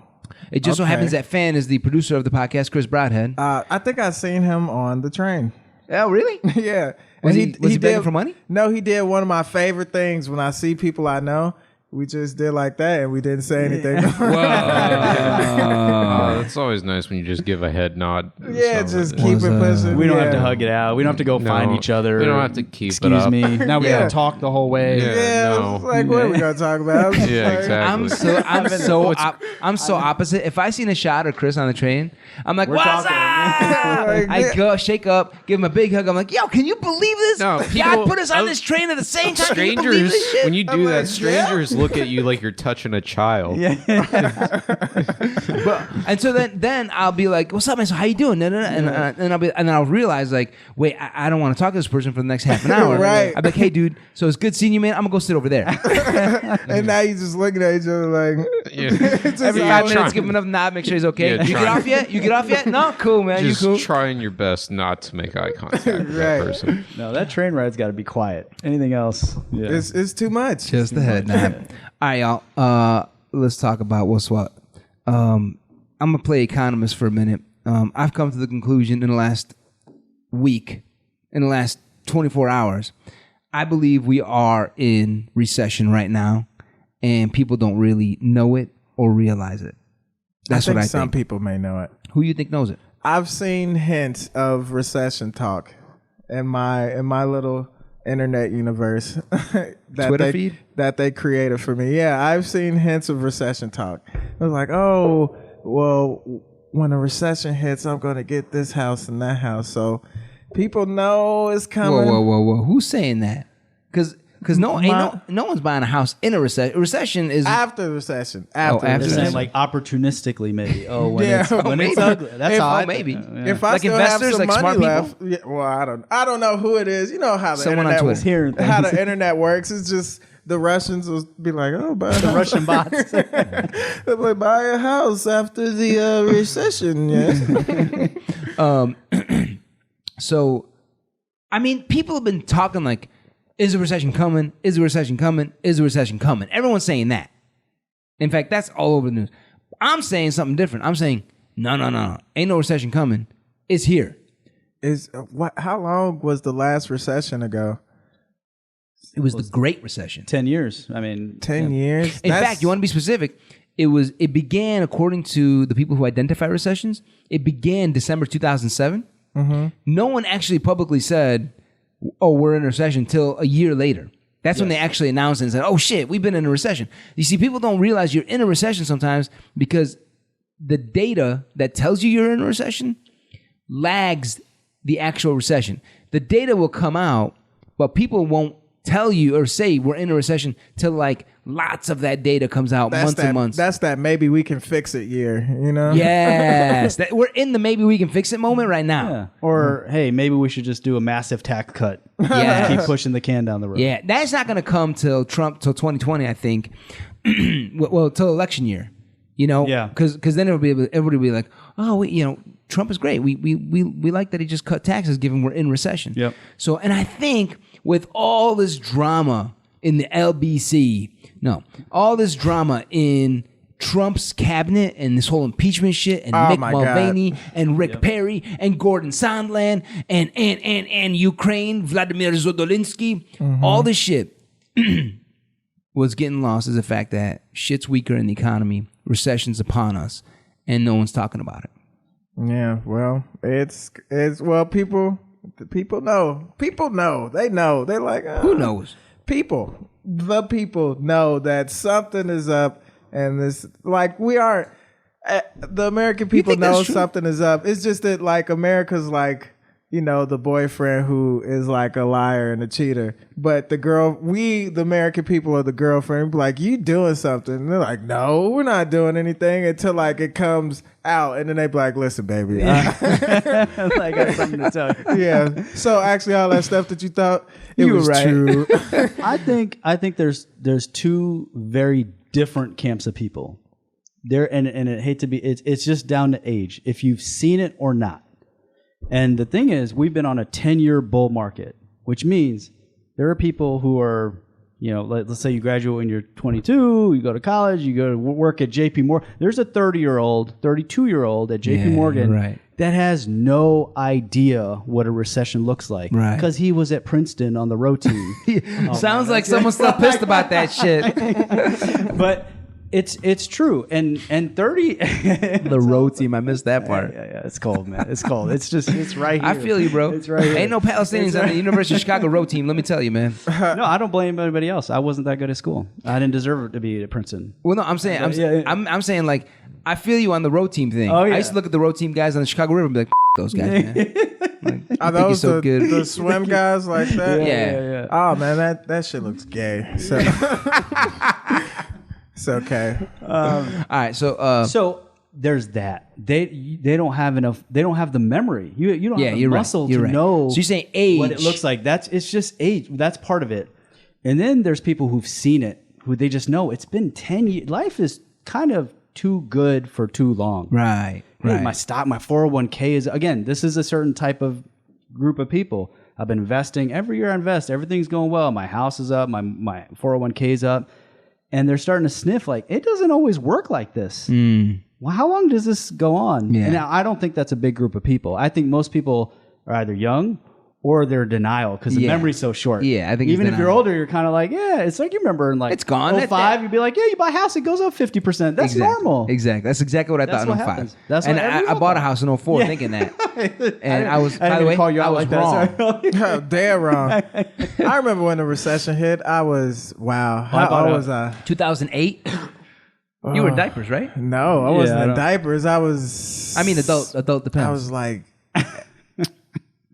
It just so happens that fan is the producer of the podcast, Chris Broadhead. I think I seen him on the train. Oh, really? Yeah. Was And he begging for money? No, he did one of my favorite things when I see people I know. We just did like that, and we didn't say anything. It's always nice when you just give a head nod. Yeah, just keep it pushing. We don't have to hug it out. We don't have to go find each other. We don't have to keep Excuse it up. me. Now we gotta talk the whole way. Yeah, it's like, what are we gonna talk about? Yeah, exactly. I'm so opposite. If I seen a shot or Chris on the train, I'm like, what's talking. up? I go shake up, give him a big hug. I'm like, yo, can you believe this? No, God people- put us on this train at the same time. Can you believe Strangers, this shit? when you do that, like, strangers look at you like you're touching a child. Yeah. And so then I'll be like, what's up, man? So how you doing? And I'll realize like, wait, I don't want to talk to this person for the next half an hour. Right. I'll be like, hey, dude, so it's good seeing you, man. I'm gonna go sit over there. And now you just looking at each other like, Yeah. Every 5 minutes, give him enough nod, make sure he's okay. Yeah, You get trying. off yet? You get off yet? No, cool, man. Just you cool? trying your best not to make eye contact with Right. that person. No, that train ride's got to be quiet. Anything else? Yeah. it's too much. Just the head nod. All right, y'all. Let's talk about what's what. I'm gonna play economist for a minute. I've come to the conclusion in the last week, in the last 24 hours, I believe we are in recession right now, and people don't really know it or realize it. That's what I think. Some people may know it. Who you think knows it? I've seen hints of recession talk in my little internet universe that Twitter feed that they created for me. Yeah, I've seen hints of recession talk. I was like, oh, well, when a recession hits, I'm going to get this house and that house. So people know it's coming. Whoa. Who's saying that? Because no one's buying a house in a recession. Recession is After the recession. after They're the saying recession. like opportunistically maybe. Oh, when Yeah. it's when it's Maybe. ugly. That's If- how I maybe. think. If I Like still investors, have some like money smart people? left, yeah, well, I don't know who it is. You know how the Someone on internet Twitter. Hearing things. how the internet works. It's just the Russians will be like, oh, buy a The house. Russian bots. They'll be like, buy a house after the recession. Yeah. So, I mean, people have been talking like, is a recession coming? Is a recession coming? Is a recession coming? Everyone's saying that. In fact, that's all over the news. I'm saying something different. I'm saying, no. Ain't no recession coming. It's here. How long was the last recession ago? It was the Great Recession. 10 years. I mean, 10 years? In fact, you want to be specific. It began, according to the people who identify recessions, it began December 2007. Mm-hmm. No one actually publicly said, oh, we're in a recession till a year later. That's when they actually announced it and said, oh shit, we've been in a recession. You see, people don't realize you're in a recession sometimes because the data that tells you you're in a recession lags the actual recession. The data will come out, but people won't tell you or say we're in a recession till like lots of that data comes out months and months. That's that maybe we can fix it year, you know? Yes. We're in the maybe we can fix it moment right now. Yeah. Or, hey, maybe we should just do a massive tax cut. Yeah. Keep pushing the can down the road. Yeah. That's not going to come till 2020, I think. Well, till election year. You know, Yeah. Because then everybody will be like, oh, Trump is great. We like that he just cut taxes, given we're in recession. Yep. So, and I think with all this drama in the all this drama in Trump's cabinet and this whole impeachment shit and Mick Mulvaney and Rick Perry and Gordon Sondland and Ukraine, Vladimir Zodolinsky, all this shit was getting lost is the fact that shit's weaker in the economy, recession's upon us, and no one's talking about it. Yeah, well, it's people know. People know. They know. They're like, Who knows? The people know that something is up, and this, like, we are, the American people know something is up. It's just that, like, America's like, the boyfriend who is like a liar and a cheater. But the American people are the girlfriend. Like, you doing something. And they're like, no, we're not doing anything until like it comes out. And then they be like, listen, baby. I got something to tell you. Yeah. So actually all that stuff that you thought, it was right. true. I think there's two very different camps of people. And I hate to be, it's just down to age. If you've seen it or not. And the thing is, we've been on a 10-year bull market, which means there are people who are, let's say you graduate when you're 22, you go to college, you go to work at JP Morgan. There's a 30-year-old, 32-year-old at JP Morgan that has no idea what a recession looks like because he was at Princeton on the row team. Sounds like someone's still pissed about that shit. But it's true, and 30 the row team. I missed that part. Yeah, it's cold, man. It's cold. It's right here. I feel you, bro. It's right here. Ain't no Palestinians on the University of Chicago row team. Let me tell you, man. No, I don't blame anybody else. I wasn't that good at school. I didn't deserve to be at Princeton. Well, no, I'm saying, I'm saying, like, I feel you on the row team thing. Oh, yeah. I used to look at the row team guys on the Chicago River and be like, those guys, man. Like, Are those so good. the swim guys like that? Yeah. Oh man, that shit looks gay. So it's okay. All right, So there's that. They don't have enough. They don't have the memory. You don't have the muscle to know. So you're saying age? What it looks like. It's just age. That's part of it. And then there's people who've seen it, who they just know it's been 10 years. Life is kind of too good for too long. Right. Hey, my 401k is, again, this is a certain type of group of people. I've been investing. Every year I invest. Everything's going well. My house is up. My 401k is up. And they're starting to sniff like, it doesn't always work like this. Well, how long does this go on? Yeah. And I don't think that's a big group of people. I think most people are either young or they're denial because the memory's so short. Yeah, I think even if you're older, you're kind of like, it's like you remember in like it's gone. 05, you'd be like, you buy a house, it goes up 50%. That's normal. Exactly. That's exactly what I thought in 05. Happens. That's and what I bought a house in 04 thinking that. And I was, by the way, call you out I was like wrong. that. Damn wrong. I remember when the recession hit. I was How old was I? 2008. You were in diapers, right? No, I wasn't in diapers. I was. I mean, adult depends. I was like,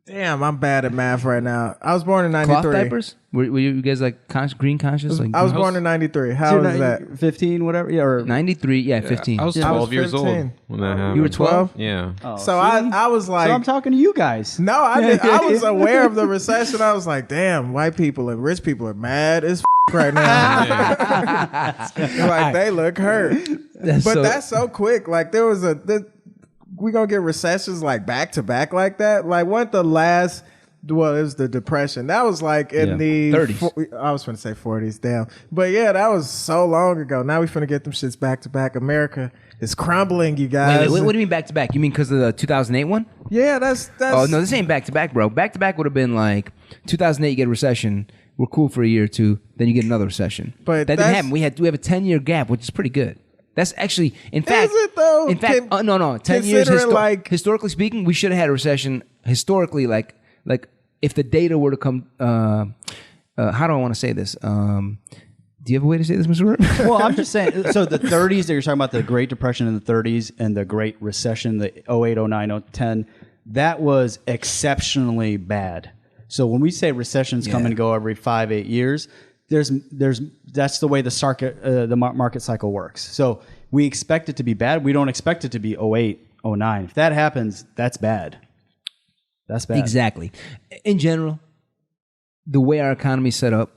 damn, I'm bad at math right now. I was born in '93. Cloth diapers? Were you guys like green conscious? Like I was born in '93. How was that? 15, whatever. Yeah, or 93. 15. I was 12 years old 15. when that happened. You were 12? Yeah. Oh, So I was like, so I'm talking to you guys. no, I was aware of the recession. I was like, damn, white people and rich people are mad as right now. Like they look hurt. That's so quick. Like there was we gonna get recessions like back to back like that. Like what the last? Well, it was the Depression. That was like in the 30s. I was finna say 40s. Damn, but yeah, that was so long ago. Now we finna get them shits back to back. America is crumbling, you guys. Wait, what do you mean back to back? You mean because of the 2008 one? Yeah, that's. Oh no, this ain't back to back, bro. Back to back would have been like 2008. You get a recession. We're cool for a year or two. Then you get another recession. But that didn't happen. We have a 10-year gap, which is pretty good. That's actually, in fact, is it though? In fact, no, 10 years. Like historically speaking, we should have had a recession. Historically, like if the data were to come, how do I want to say this? Do you have a way to say this, Mr. Root? Well, I'm just saying. So the 30s that you're talking about, the Great Depression in the 30s and the Great Recession, the 08, 09, 10, that was exceptionally bad. So when we say recessions come and go every 5-8 years, that's the way the market cycle works. So we expect it to be bad. We don't expect it to be 08, 09. If that happens, that's bad. That's bad. Exactly. In general, the way our economy is set up,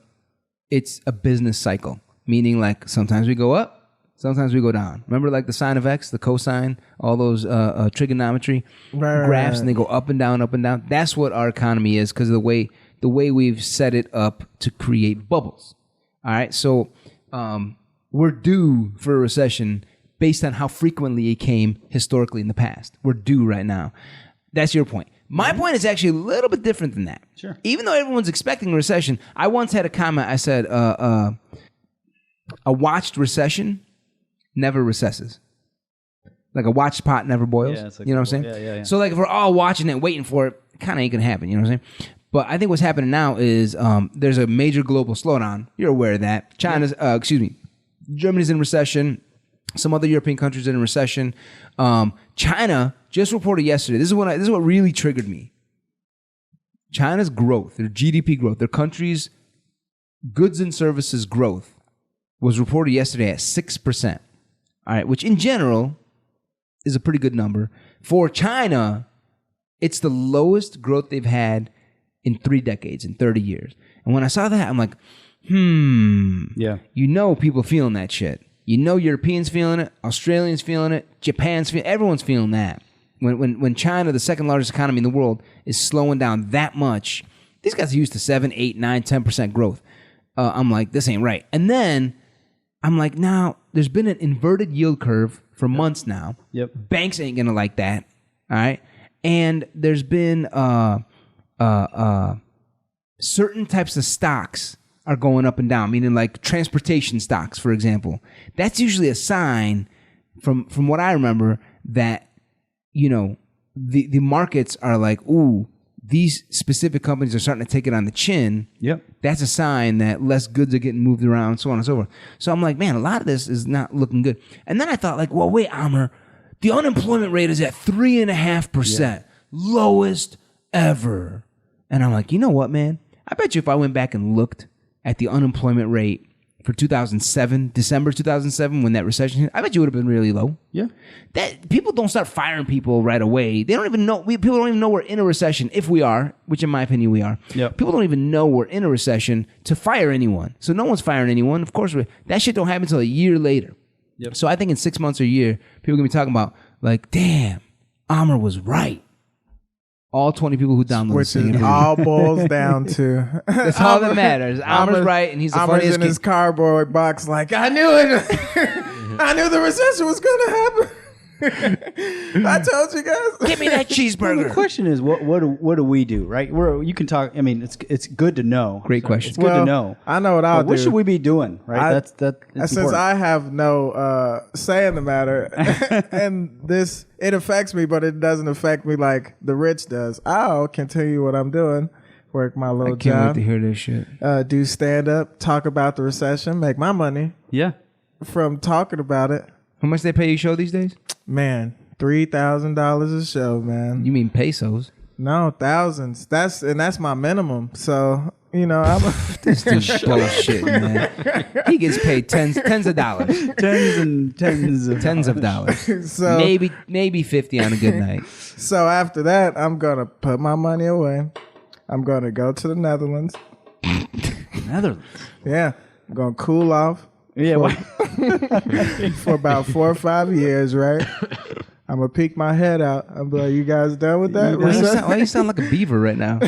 it's a business cycle, meaning like sometimes we go up, sometimes we go down. Remember like the sine of X, the cosine, all those trigonometry graphs, and they go up and down, up and down. That's what our economy is because of the way we've set it up to create bubbles. All right, so we're due for a recession based on how frequently it came historically in the past. We're due right now. That's your point. My point is actually a little bit different than that. Sure. Even though everyone's expecting a recession, I once had a comment. I said, a watched recession never recesses. Like a watched pot never boils. Yeah, you know what I'm saying? Yeah. So like if we're all watching it, waiting for it, it kind of ain't going to happen. You know what I'm saying? But I think what's happening now is there's a major global slowdown. You're aware of that. Germany's in recession. Some other European countries are in recession. China just reported yesterday. This is what really triggered me. China's growth, their GDP growth, their country's goods and services growth was reported yesterday at 6%. All right, which in general is a pretty good number. For China, it's the lowest growth they've had in 3 decades, in 30 years. And when I saw that, I'm like, Yeah. You know people feeling that shit. You know Europeans feeling it, Australians feeling it, Japan's feeling it, everyone's feeling that. When China, the second largest economy in the world, is slowing down that much, these guys are used to 7, 8, 9, 10% growth. I'm like, this ain't right. And then I'm like, now there's been an inverted yield curve for months now. Yep. Banks ain't gonna like that. All right. And there's been certain types of stocks are going up and down, meaning like transportation stocks, for example. That's usually a sign from what I remember that, you know, the markets are like, ooh, these specific companies are starting to take it on the chin. Yep. That's a sign that less goods are getting moved around, so on and so forth. So I'm like, man, a lot of this is not looking good. And then I thought like, well, wait, Amer, the unemployment rate is at 3.5%, lowest ever. And I'm like, you know what, man? I bet you if I went back and looked at the unemployment rate for 2007, December 2007, when that recession hit, I bet you would have been really low. Yeah. That people don't start firing people right away. They don't even know. People don't even know we're in a recession. If we are, which in my opinion we are. Yep. People don't even know we're in a recession to fire anyone. So no one's firing anyone. Of course, that shit don't happen until a year later. Yep. So I think in 6 months or a year, people are gonna be talking about like, damn, Amer was right. All 20 people who downloaded Which it. it all boils down to. That's all that matters. Amer's right, and he's the Amer's funniest in his cardboard box like, I knew it. I knew the recession was going to happen. I told you guys. Give me that cheeseburger. The question is, what do we do, right? You can talk. I mean, it's good to know. Great question. It's good to know. I know what I'll do. What should we be doing, right? That's since important. I have no say in the matter, and it affects me, but it doesn't affect me like the rich does. I'll continue what I'm doing, work my little I can't job, wait to hear this shit. do stand up, talk about the recession, make my money Yeah. from talking about it. How much they pay you show these days? Man, $3,000 a show, man. You mean pesos? No, thousands. That's my minimum. So, you know, I'm This dude's bullshit, man. He gets paid tens of dollars. Tens of dollars. so Maybe 50 on a good night. so after that, I'm gonna put my money away. I'm gonna go to the Netherlands. Netherlands. Yeah. I'm gonna cool off Yeah. for about 4 or 5 years, right? I'm gonna peek my head out. I'm like, you guys done with that? Why you sound like a beaver right now?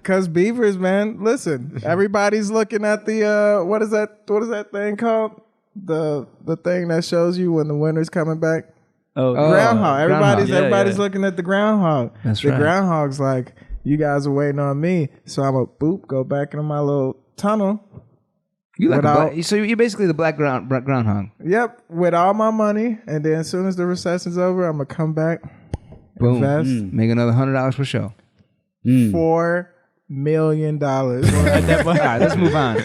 Cause beavers, man. Listen, everybody's looking at the what is that thing called? The thing that shows you when the winter's coming back. Oh, Groundhog. Everybody's Yeah. looking at the groundhog. That's the right. groundhog's like, you guys are waiting on me, so I'm gonna go back into my little tunnel. You like Without- so you're basically the black groundhog. Yep, with all my money, and then as soon as the recession's over, I'm gonna come back, Boom. invest Make another $100 per show. for million. All right, let's move on.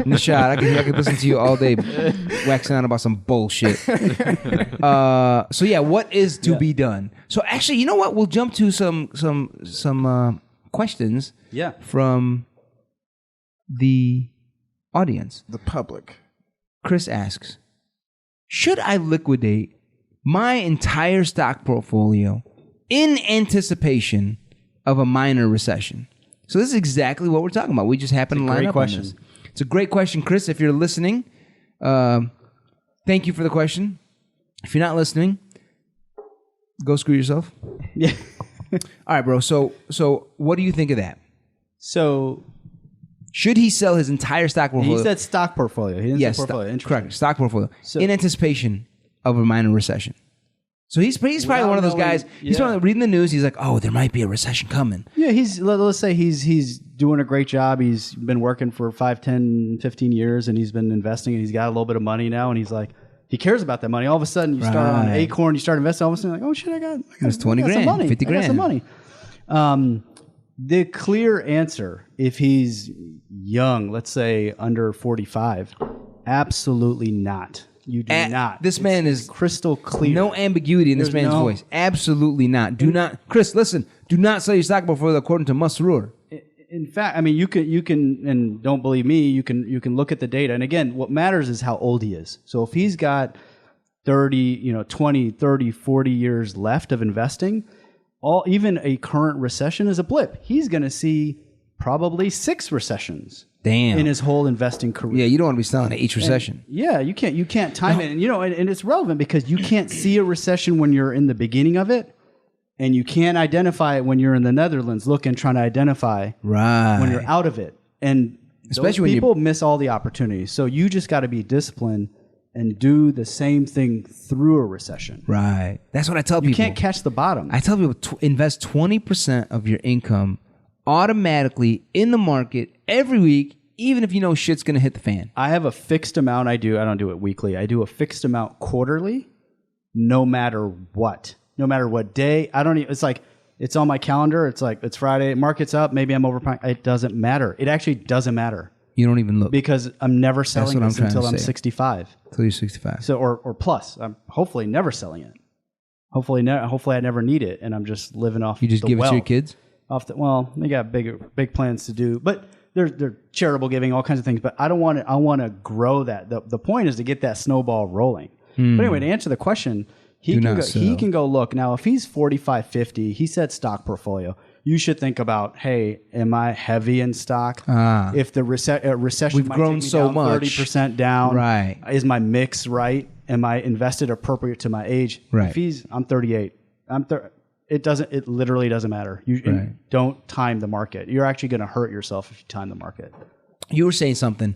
Noshod, I could listen to you all day waxing on about some bullshit. So yeah, what is to be done? So actually, you know what? We'll jump to some questions. Yeah. From the audience, The public. Chris asks, should I liquidate my entire stock portfolio in anticipation of a minor recession? So this is exactly what we're talking about. We just happen to line up on this. It's a great question, Chris. If you're listening, thank you for the question. If you're not listening, go screw yourself. Yeah. All right, bro. So what do you think of that? So should he sell his entire stock portfolio? he said stock portfolio. He didn't say portfolio. Interesting. Correct. Stock portfolio So- in anticipation of a minor recession. So he's probably one of those guys. He's probably reading the news. He's like, oh, there might be a recession coming. Yeah, let's say he's doing a great job. He's been working for 5, 10, 15 years, and he's been investing, and he's got a little bit of money now, and he's like, he cares about that money. All of a sudden, you start on Acorn, you start investing, all of a sudden, like, oh shit, I got It's 20 grand, some money. 50 I got some grand. money. The clear answer, if he's young, let's say under 45, absolutely not. You do not. This man is crystal clear. No ambiguity in this There's man's no- voice. Absolutely not. Do not, Chris. Listen. Do not sell your stock portfolio according to Masroor. In fact, I mean, you can, and don't believe me, you can look at the data. And again, what matters is how old he is. So if he's got 20, 30, 40 years left of investing, even a current recession is a blip. He's going to see probably 6 recessions. Damn. In his whole investing career. Yeah, you don't want to be selling at each recession. Yeah, you can't time it. And and it's relevant because you can't see a recession when you're in the beginning of it, and you can't identify it when you're in the Netherlands trying to identify when you're out of it. And especially when people miss all the opportunities. So you just got to be disciplined and do the same thing through a recession. Right. That's what I tell people. You can't catch the bottom. I tell people invest 20% of your income automatically in the market every week, even if you know shit's going to hit the fan. I have a fixed amount I don't do it weekly. I do a fixed amount quarterly, no matter what. No matter what day. It's like, it's on my calendar. It's like, it's Friday, market's up, maybe I'm overpaying. It doesn't matter. It actually doesn't matter. You don't even look. Because I'm never selling this until I'm 65. Until you're 65. So, or plus. I'm hopefully never selling it. Hopefully I never need it, and I'm just living off You just the give wealth. it to your kids? They got big plans to do, but they're charitable giving, all kinds of things. But I want to grow that. The point is to get that snowball rolling. But anyway, to answer the question, he can go look. Now, if he's 45, 50, he said stock portfolio. You should think about, hey, am I heavy in stock? If the recession We've might grown take me so down much. 30% down, Right. Is my mix right? Am I invested appropriate to my age? Right. If I'm 38, it literally doesn't matter. You don't time the market. You're actually going to hurt yourself if you time the market. You were saying something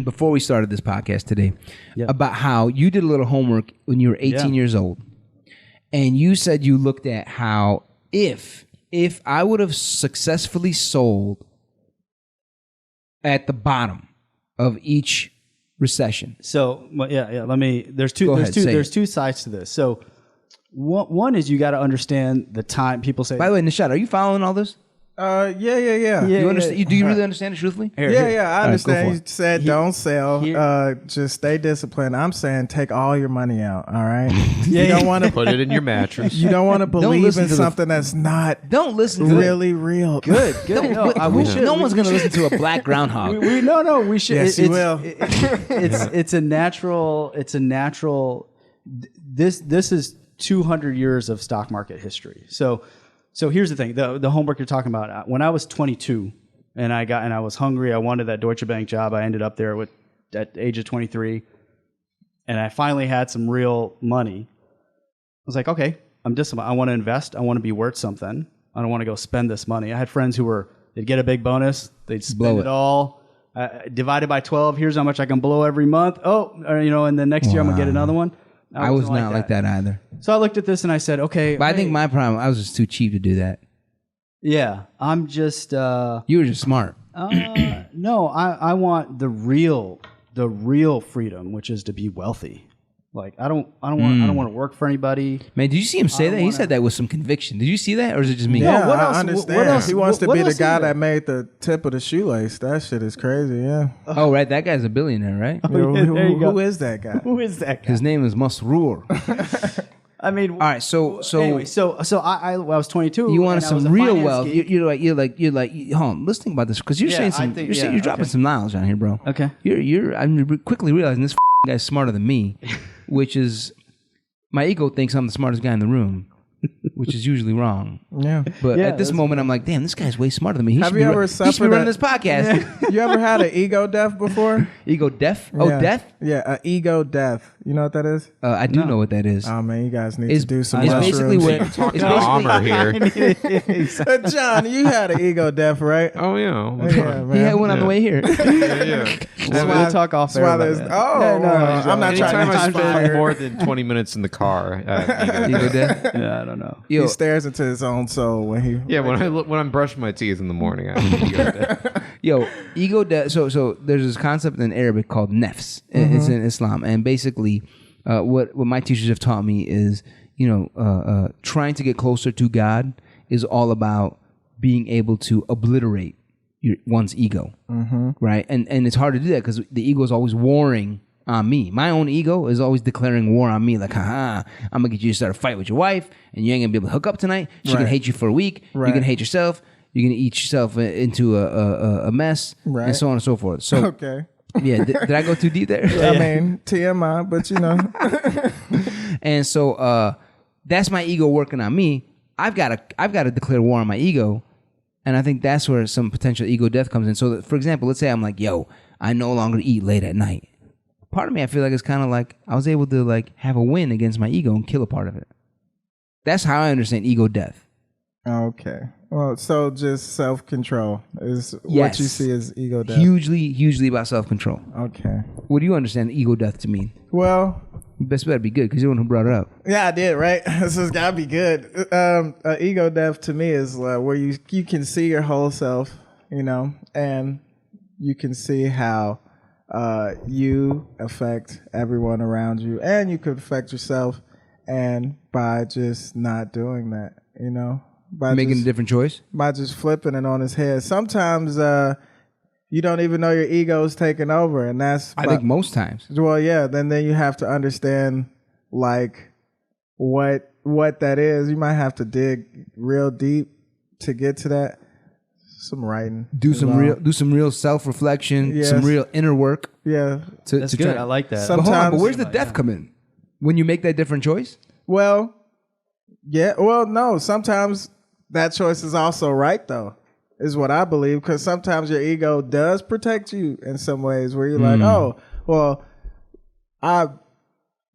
before we started this podcast today about how you did a little homework when you were 18 years old. And you said you looked at how if I would have successfully sold at the bottom of each recession. So, there's two sides to this. So, one is you got to understand the time. People say. By the way, Noshod, are you following all this? Yeah. You understand? Do you really understand it truthfully? I understand. All right, You said don't sell. Just stay disciplined. I'm saying take all your money out. All right. You don't want to Put it in your mattress. You don't want to believe listen in to something that's not. Don't listen to really real. Good. No, no one's going to listen to a black groundhog. We should. Yes, you will. It's a natural. This is 200 years of stock market history. So here's the thing: the homework you're talking about. When I was 22 and I was hungry, I wanted that Deutsche Bank job. I ended up there at the age of 23, and I finally had some real money. I was like, okay, I'm disciplined. I want to invest. I want to be worth something. I don't want to go spend this money. I had friends they'd get a big bonus, they'd spend it all. Divided by 12. Here's how much I can blow every month. And the next year I'm gonna get another one. I was not like that either. So I looked at this and I said, okay. But I think my problem, I was just too cheap to do that. Yeah, I'm just. You were just smart. No, I want the real freedom, which is to be wealthy. Like I don't want to work for anybody. Man, did you see him say that? He said that with some conviction. Did you see that, or is it just me? Yeah, what else? I understand. What else? He wants to What be the else guy is there? that made the tip of the shoelace. That shit is crazy. Yeah. Oh, right. That guy's a billionaire, right? Who is that guy? Who is that guy? His name is Masroor. I mean, All right. So anyway, so I was 22. you wanted and I was some a real finance wealth. geek. You're like. Hold on. Let's think about this because you're Yeah, saying I some. think- You're yeah, dropping okay. some knowledge on here, bro. Okay. I'm quickly realizing this guy's smarter than me, which is my ego thinks I'm the smartest guy in the room, which is usually wrong. Yeah. But Yeah, at this that's moment, I'm like, damn, this guy's way smarter than me. He Have should you be ever he should be suffered running a- this podcast. You ever had an ego death before? Ego death? Oh, Yeah. death? Yeah, an ego death. You know what that is? I do know what that is. Oh man, you guys need It's, to do some it's mushrooms. basically where Talking to Amer here. John, you had an ego death, right? Oh yeah. Yeah, man. he had one on the Yeah. way here. Yeah. We'll talk off That's why air about there's. that. Oh, Yeah, no, well, I'm not trying Anytime to I spend inspire. more than 20 minutes in the car, Ego death. Yeah, I don't know. Yo, He stares into his own soul when he. yeah, when I'm brushing my teeth in the morning, ego death. So there's this concept in Arabic called nafs. It's in Islam, and basically, what my teachers have taught me is, trying to get closer to God is all about being able to obliterate one's ego, right? And it's hard to do that because the ego is always warring on me. My own ego is always declaring war on me, like, haha, I'm gonna get you to start a fight with your wife, and you ain't gonna be able to hook up tonight. She can hate you for a week. Right. You can hate yourself. You're gonna eat yourself into a mess, Right. and so on and so forth. So, Okay. yeah, did I go too deep there? I mean, TMI, but you know. And so that's my ego working on me. I've got to declare war on my ego, and I think that's where some potential ego death comes in. So, for example, let's say I'm like, yo, I no longer eat late at night. Part of me, I feel like it's kind of like I was able to like have a win against my ego and kill a part of it. That's how I understand ego death. Okay. Well, so just self-control is Yes. what you see as ego death. Hugely about self-control. Okay. What do you understand ego death to mean? Well, You best better be good because you're the one who brought it up. yeah, I did, right? This has got to be good. Ego death to me is where you can see your whole self, and you can see how you affect everyone around you, and you could affect yourself, and by just not doing that, by Making just, a different choice? by just flipping it on his head. Sometimes you don't even know your ego is taking over, and that's I think most times. well, yeah. Then you have to understand like what that is. You might have to dig real deep to get to that. Some writing. Do as some well. real self-reflection, Yes. some real inner work. Yeah. That's good. I like that. Some- But hold on, but Sometimes- where's the death come in? When you make that different choice? Well, yeah. Well, no. Sometimes that choice is also right, though. Is what I believe, because sometimes your ego does protect you in some ways where you're like, oh, well,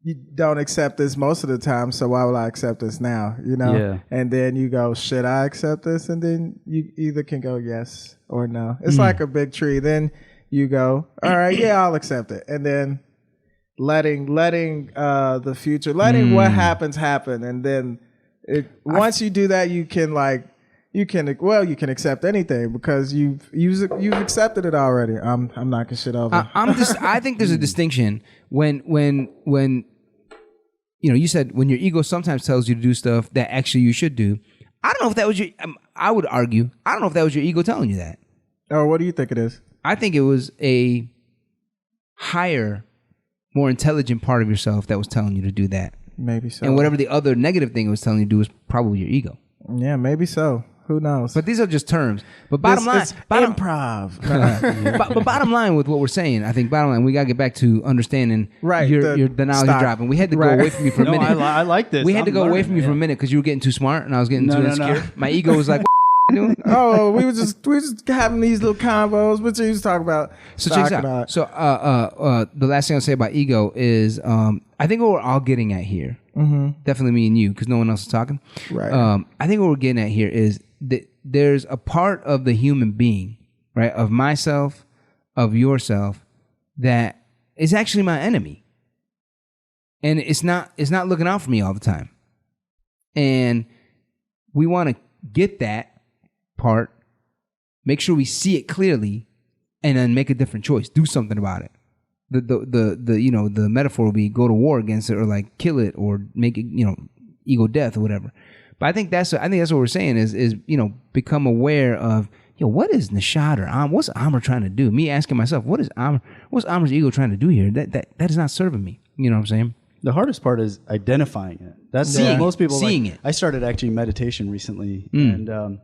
you don't accept this most of the time, so why will I accept this now? Yeah. And then you go, should I accept this? And then you either can go yes or no. It's like a big tree. Then you go, all right, yeah, I'll accept it. And then letting the future, letting what happens happen. And then once you do that, you can accept anything because you've accepted it already. I'm knocking shit over. I think there's a distinction when you said when your ego sometimes tells you to do stuff that actually you should do. I don't know if that was I would argue, I don't know if that was your ego telling you that. Or what do you think it is? I think it was a higher, more intelligent part of yourself that was telling you to do that. Maybe so. And whatever the other negative thing it was telling you to do was probably your ego. Yeah, maybe so. Who knows? But these are just terms. But bottom line, improv. but bottom line with what we're saying, I think bottom line, we gotta get back to understanding Right, the knowledge you're dropping. We had to go Right. away from you for a No, minute. I like this. We had to I'm go away learning, from you for a yeah. minute because you were getting too smart and I was getting too No, insecure. no. My ego was like, what you doing? Oh, we were just having these little combos, which you was talking about. So check this out. So the last thing I'll say about ego is I think what we're all getting at here, definitely me and you, because no one else is talking. Right. I think what we're getting at here is that there's a part of the human being, right, of myself, of yourself, that is actually my enemy, and it's not looking out for me all the time, and we want to get that part, make sure we see it clearly, and then make a different choice, do something about it. the metaphor will be go to war against it or like kill it or make it, ego death or whatever. But I think that's what we're saying is become aware of, what is Noshod or what's Amer trying to do? Me asking myself, what's Amer's ego trying to do here? That is not serving me. You know what I'm saying? The hardest part is identifying it. That's seeing most people seeing it. I started actually meditation recently, and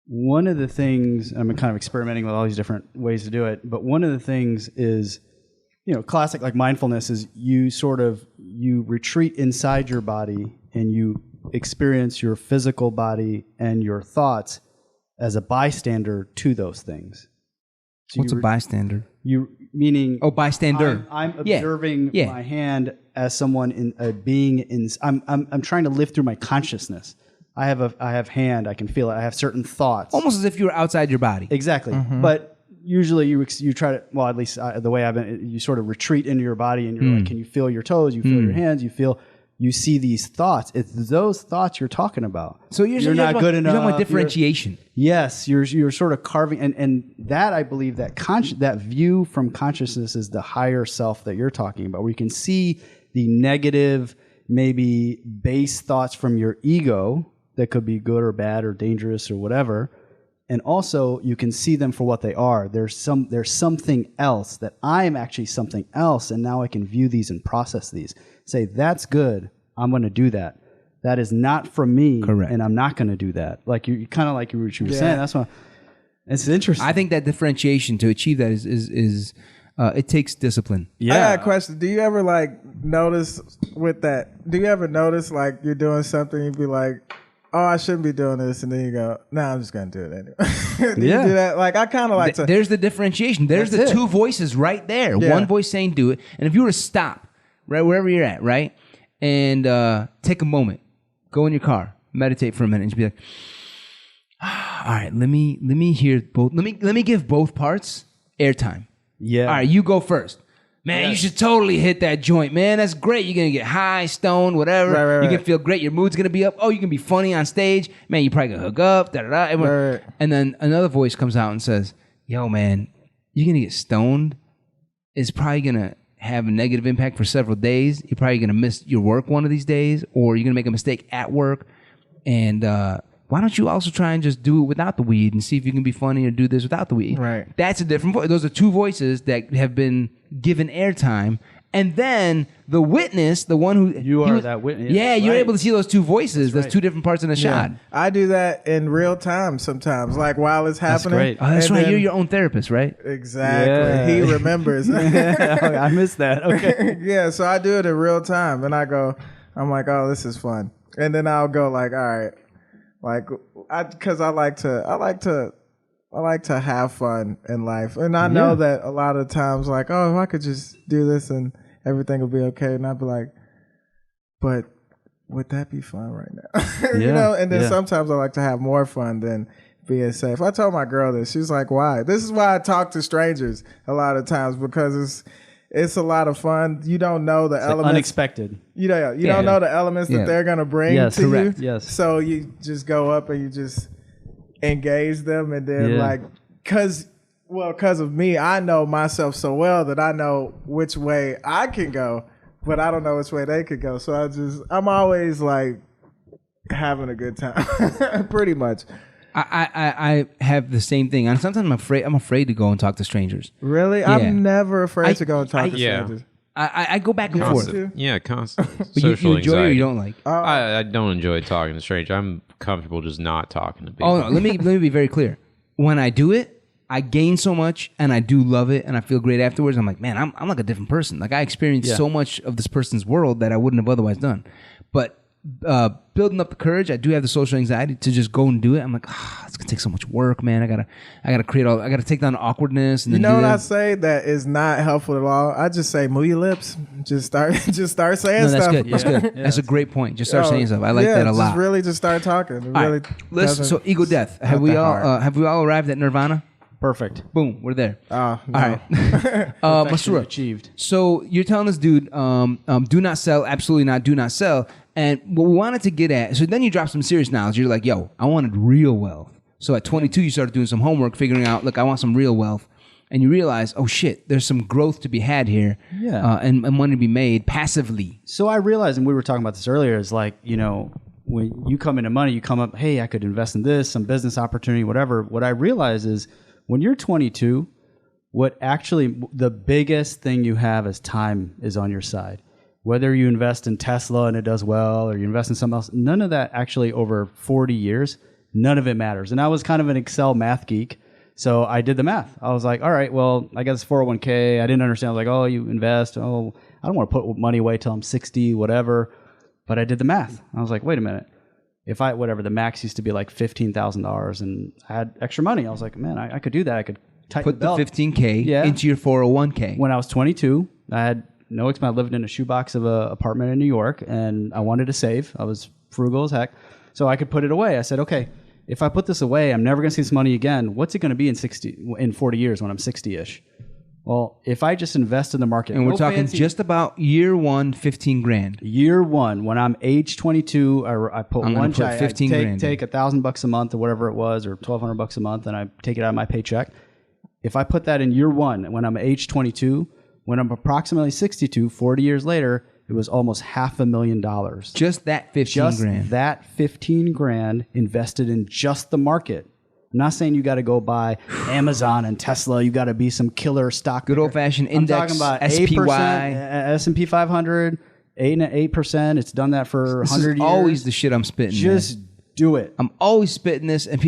one of the things I'm kind of experimenting with all these different ways to do it. But one of the things is, classic like mindfulness is you retreat inside your body and you experience your physical body and your thoughts as a bystander to those things. So what's a bystander? Meaning bystander. I'm observing my hand as someone in a being in. I'm trying to live through my consciousness. I have hand. I can feel it. I have certain thoughts. Almost as if you were outside your body. Exactly. Mm-hmm. But usually you try to. Well, at least the way I've been, you sort of retreat into your body and you're like, can you feel your toes? You feel your hands. You see these thoughts. It's those thoughts you're talking about. So you're not good enough. You're talking about differentiation. Yes, you're sort of carving, and that I believe that view from consciousness is the higher self that you're talking about, where you can see the negative, maybe base thoughts from your ego that could be good or bad or dangerous or whatever, and also you can see them for what they are. There's something else, that I am actually something else, and now I can view these and process these. Say, that's good, I'm going to do that. That is not from me, correct, and I'm not going to do that. Like you kind of like what you were saying. That's why it's interesting. I think that differentiation to achieve that is it takes discipline. Yeah. I got a question. Do you ever notice with that? Do you ever notice you're doing something, you'd be like, oh, I shouldn't be doing this, and then you go, no, I'm just going to do it anyway. Do you do that? I kind of like to. There's the differentiation. There's the two voices right there. Yeah. One voice saying do it, and if you were to stop right wherever you're at, right, and take a moment, go in your car, meditate for a minute, and just be like, all right, let me hear both. Let me give both parts airtime. Yeah. All right, you go first. Man, you should totally hit that joint, man. That's great. You're going to get high, stoned, whatever. Right. You can feel great. Your mood's going to be up. Oh, you can be funny on stage. Man, you probably going to hook up. Da-da-da. Right. And then another voice comes out and says, yo, man, you're going to get stoned. It's probably going to have a negative impact for several days. You're probably going to miss your work one of these days, or you're going to make a mistake at work. And why don't you also try and just do it without the weed and see if you can be funny or do this without the weed? Right. That's a different voice. Those are two voices that have been given airtime. And then the witness, the one who... that witness. Yeah, you're able to see those two voices. There's two different parts in a shot. I do that in real time sometimes, while it's happening. That's great. Oh, that's right. You're your own therapist, right? Exactly. Yeah. He remembers. I missed that. Okay. Yeah, so I do it in real time, and I'm like, oh, this is fun. And then I'll go all right. Because I like to have fun in life, and I know that a lot of times, if I could just do this and everything will be okay, and I'd be like, but would that be fun right now? And then sometimes I like to have more fun than being safe. I told my girl this. She's like, why? This is why I talk to strangers a lot of times, because it's a lot of fun. You don't know the elements. Unexpected. You don't know the elements that they're going to bring to you. Yes. So you just go up and you just engage them. And then because of me, I know myself so well that I know which way I can go, but I don't know which way they could go. So I'm always having a good time, pretty much. I have the same thing. And sometimes I'm afraid to go and talk to strangers. Really? Yeah. I'm never afraid to go and talk to strangers. I go back and forth. Yeah, constant. But you enjoy it or you don't like? I don't enjoy talking to strangers. I'm comfortable just not talking to people. Oh, no. Let me be very clear. When I do it, I gain so much, and I do love it, and I feel great afterwards. I'm like, man, I'm like a different person. I experienced so much of this person's world that I wouldn't have otherwise done. But building up the courage, I do have the social anxiety to just go and do it. I'm like, it's gonna take so much work, man. I gotta take down the awkwardness. And what I say that is not helpful at all? I just say, move your lips. Just start saying that's stuff. Good. That's good. That's a great point. Just start saying stuff. I like that a lot. Just start talking. Listen, so ego death. Have we all arrived at nirvana? Perfect. Boom, we're there. No. All right. Masroor, achieved. So you're telling this dude, do not sell, absolutely not, do not sell. And what we wanted to get at, so then you drop some serious knowledge. You're like, yo, I wanted real wealth. So at 22, you started doing some homework, figuring out, look, I want some real wealth. and you realize, oh shit, there's some growth to be had here, and money to be made passively. So I realized, and we were talking about this earlier, is like, when you come into money, you come up, hey, I could invest in this, some business opportunity, whatever. What I realize is when you're 22, the biggest thing you have is time is on your side. Whether you invest in Tesla and it does well, or you invest in something else, none of that actually over 40 years, none of it matters. And I was kind of an Excel math geek. So I did the math. I was like, all right, well, I got this 401k. I didn't understand. I was like, oh, you invest. Oh, I don't want to put money away till I'm 60, whatever. But I did the math. I was like, wait a minute. If the max used to be like $15,000 and I had extra money, I was like, man, I could do that. I could put the $15K into your 401k. When I was 22, I had no expense. I lived in a shoebox of an apartment in New York, and I wanted to save. I was frugal as heck. So I could put it away. I said, okay, if I put this away, I'm never going to see this money again. What's it going to be in 40 years when I'm 60-ish? Well, if I just invest in the market. And we're talking just about year one, 15 grand. Year one, when I'm age 22, I put I'm one check. 15 grand. Take $1,000 a month or whatever it was, or $1,200 a month, and I take it out of my paycheck. If I put that in year one, when I'm age 22, when I'm approximately 62, 40 years later, it was almost $500,000. Just that 15 grand. That 15 grand invested in just the market. I'm not saying you got to go buy Amazon and Tesla. You got to be some killer stock. Good old fashioned index. I'm talking about SPY, S&P 500, 8%. It's done that for 100 years. Always the shit I'm spitting. Just do it. I'm always spitting this, and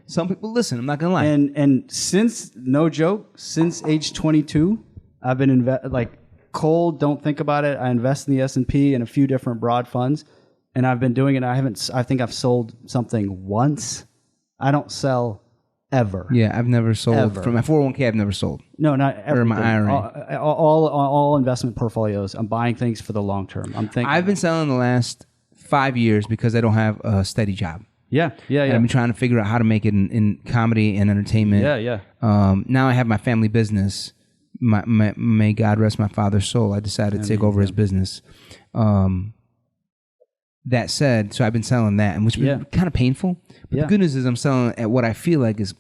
some people listen. I'm not gonna lie. And since, no joke, since age 22, I've been cold. Don't think about it. I invest in the S&P and a few different broad funds, and I've been doing it. I think I've sold something once. I don't sell ever. Yeah, I've never sold. From my 401k, I've never sold. No, not ever. Or my IRA. All investment portfolios, I'm buying things for the long term. I've been selling the last 5 years because I don't have a steady job. Yeah. And I've been trying to figure out how to make it in comedy and entertainment. Yeah. Now I have my family business. May God rest my father's soul. I decided to take over his business. That said, so I've been selling that, and which has been kind of painful. But the good news is I'm selling at what I feel like is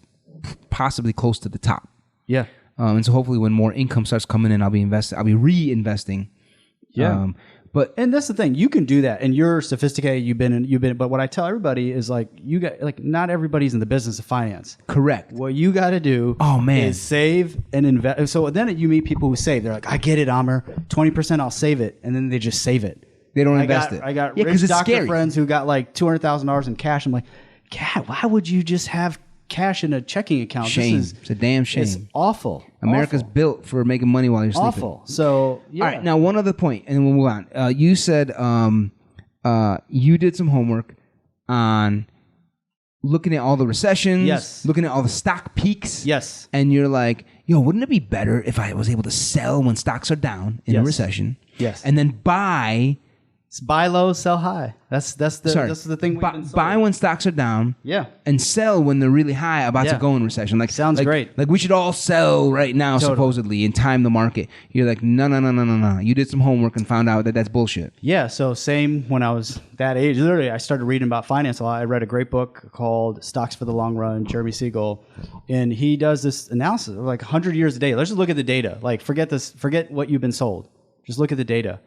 possibly close to the top. Yeah. And so hopefully when more income starts coming in, I'll be reinvesting. Yeah. And that's the thing, you can do that, and you're sophisticated. You've been. But what I tell everybody is not everybody's in the business of finance. Correct. What you got to do, is save and invest. So then you meet people who save. They're like, I get it, Amer. 20% I'll save it, and then they just save it. They don't invest it. I got rich doctor friends who got like $200,000 in cash. I'm like, God, why would you just have cash in a checking account? Shame. It's a damn shame. It's awful. America's built for making money while you're sleeping. Awful. So, yeah. All right, now one other point, and then we'll move on. You said you did some homework on looking at all the recessions, looking at all the stock peaks. Yes. And you're like, yo, wouldn't it be better if I was able to sell when stocks are down in a recession? Yes. And then buy low, sell high. That's the thing. Buy when stocks are down. Yeah. And sell when they're really high, about to go in recession. Sounds great. Like we should all sell right now, supposedly, and time the market. You're like, no. You did some homework and found out that that's bullshit. Yeah. So same when I was that age. Literally, I started reading about finance a lot. I read a great book called Stocks for the Long Run, Jeremy Siegel, and he does this analysis of like 100 years of data. Let's just look at the data. Like forget what you've been sold. Just look at the data.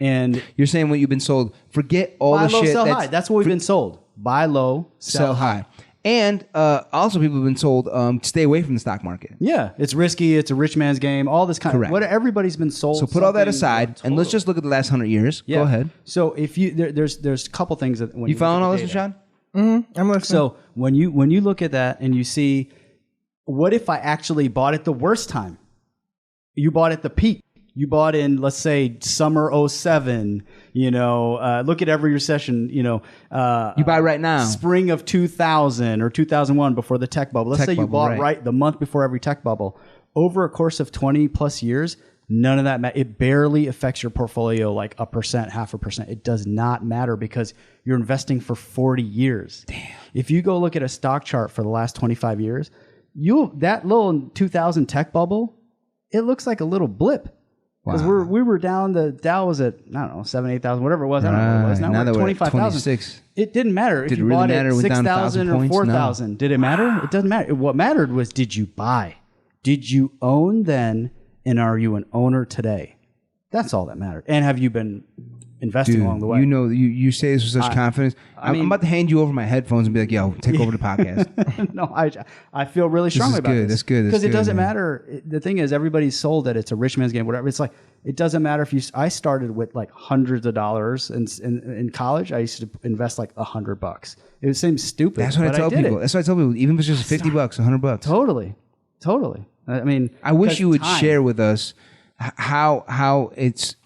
And you're saying what you've been sold. Forget all the shit. Buy low, sell high. That's what we've been sold. Buy low, sell high. And also people have been told stay away from the stock market. Yeah, it's risky. It's a rich man's game. All this kind of what everybody's been sold. So put all that aside and let's just look at the last 100 years. Yeah. Go ahead. So if you there's a couple things that when you following all this, Noshod? Mm-hmm. I'm listening. So when you look at that and you see, what if I actually bought at the worst time? You bought at the peak. You bought in, let's say, summer 07, look at every recession, you buy right now. Spring of 2000 or 2001 before the tech bubble. Let's say you bought right the month before every tech bubble. Over a course of 20 plus years, none of that, it barely affects your portfolio like 1%, 0.5%. It does not matter because you're investing for 40 years. Damn. If you go look at a stock chart for the last 25 years, that little 2000 tech bubble, it looks like a little blip. Because we were down, the Dow was at, I don't know, 7,000, 8,000, whatever it was. I don't know what it was. Now we're at 25,000. It didn't matter if you bought at 6,000 or 4,000. Did it matter? It doesn't matter. What mattered was, did you buy? Did you own then, and are you an owner today? That's all that matters. And have you been investing along the way? You know, you say this with such confidence. I'm about to hand you over my headphones and be like, yo, take over the podcast. No, I feel really strongly about this. That's good. Because it doesn't matter. The thing is, everybody's sold that it's a rich man's game, whatever. It's like, it doesn't matter if I started with like hundreds of dollars in college. I used to invest like $100. It seems stupid. That's what I tell people. That's what I tell people. Even if it's just $50, $100. Totally. I mean, I wish you would share with us how it's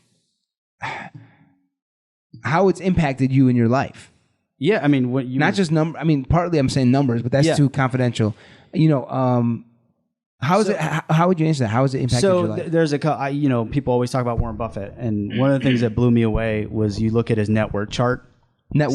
impacted you in your life. Yeah, I mean, what you not just number. I mean, partly I'm saying numbers, but that's too confidential. You know, how is it? How would you answer that? How has it impacted your life? There's people always talk about Warren Buffett, and one of the things that blew me away was you look at his net worth chart. Net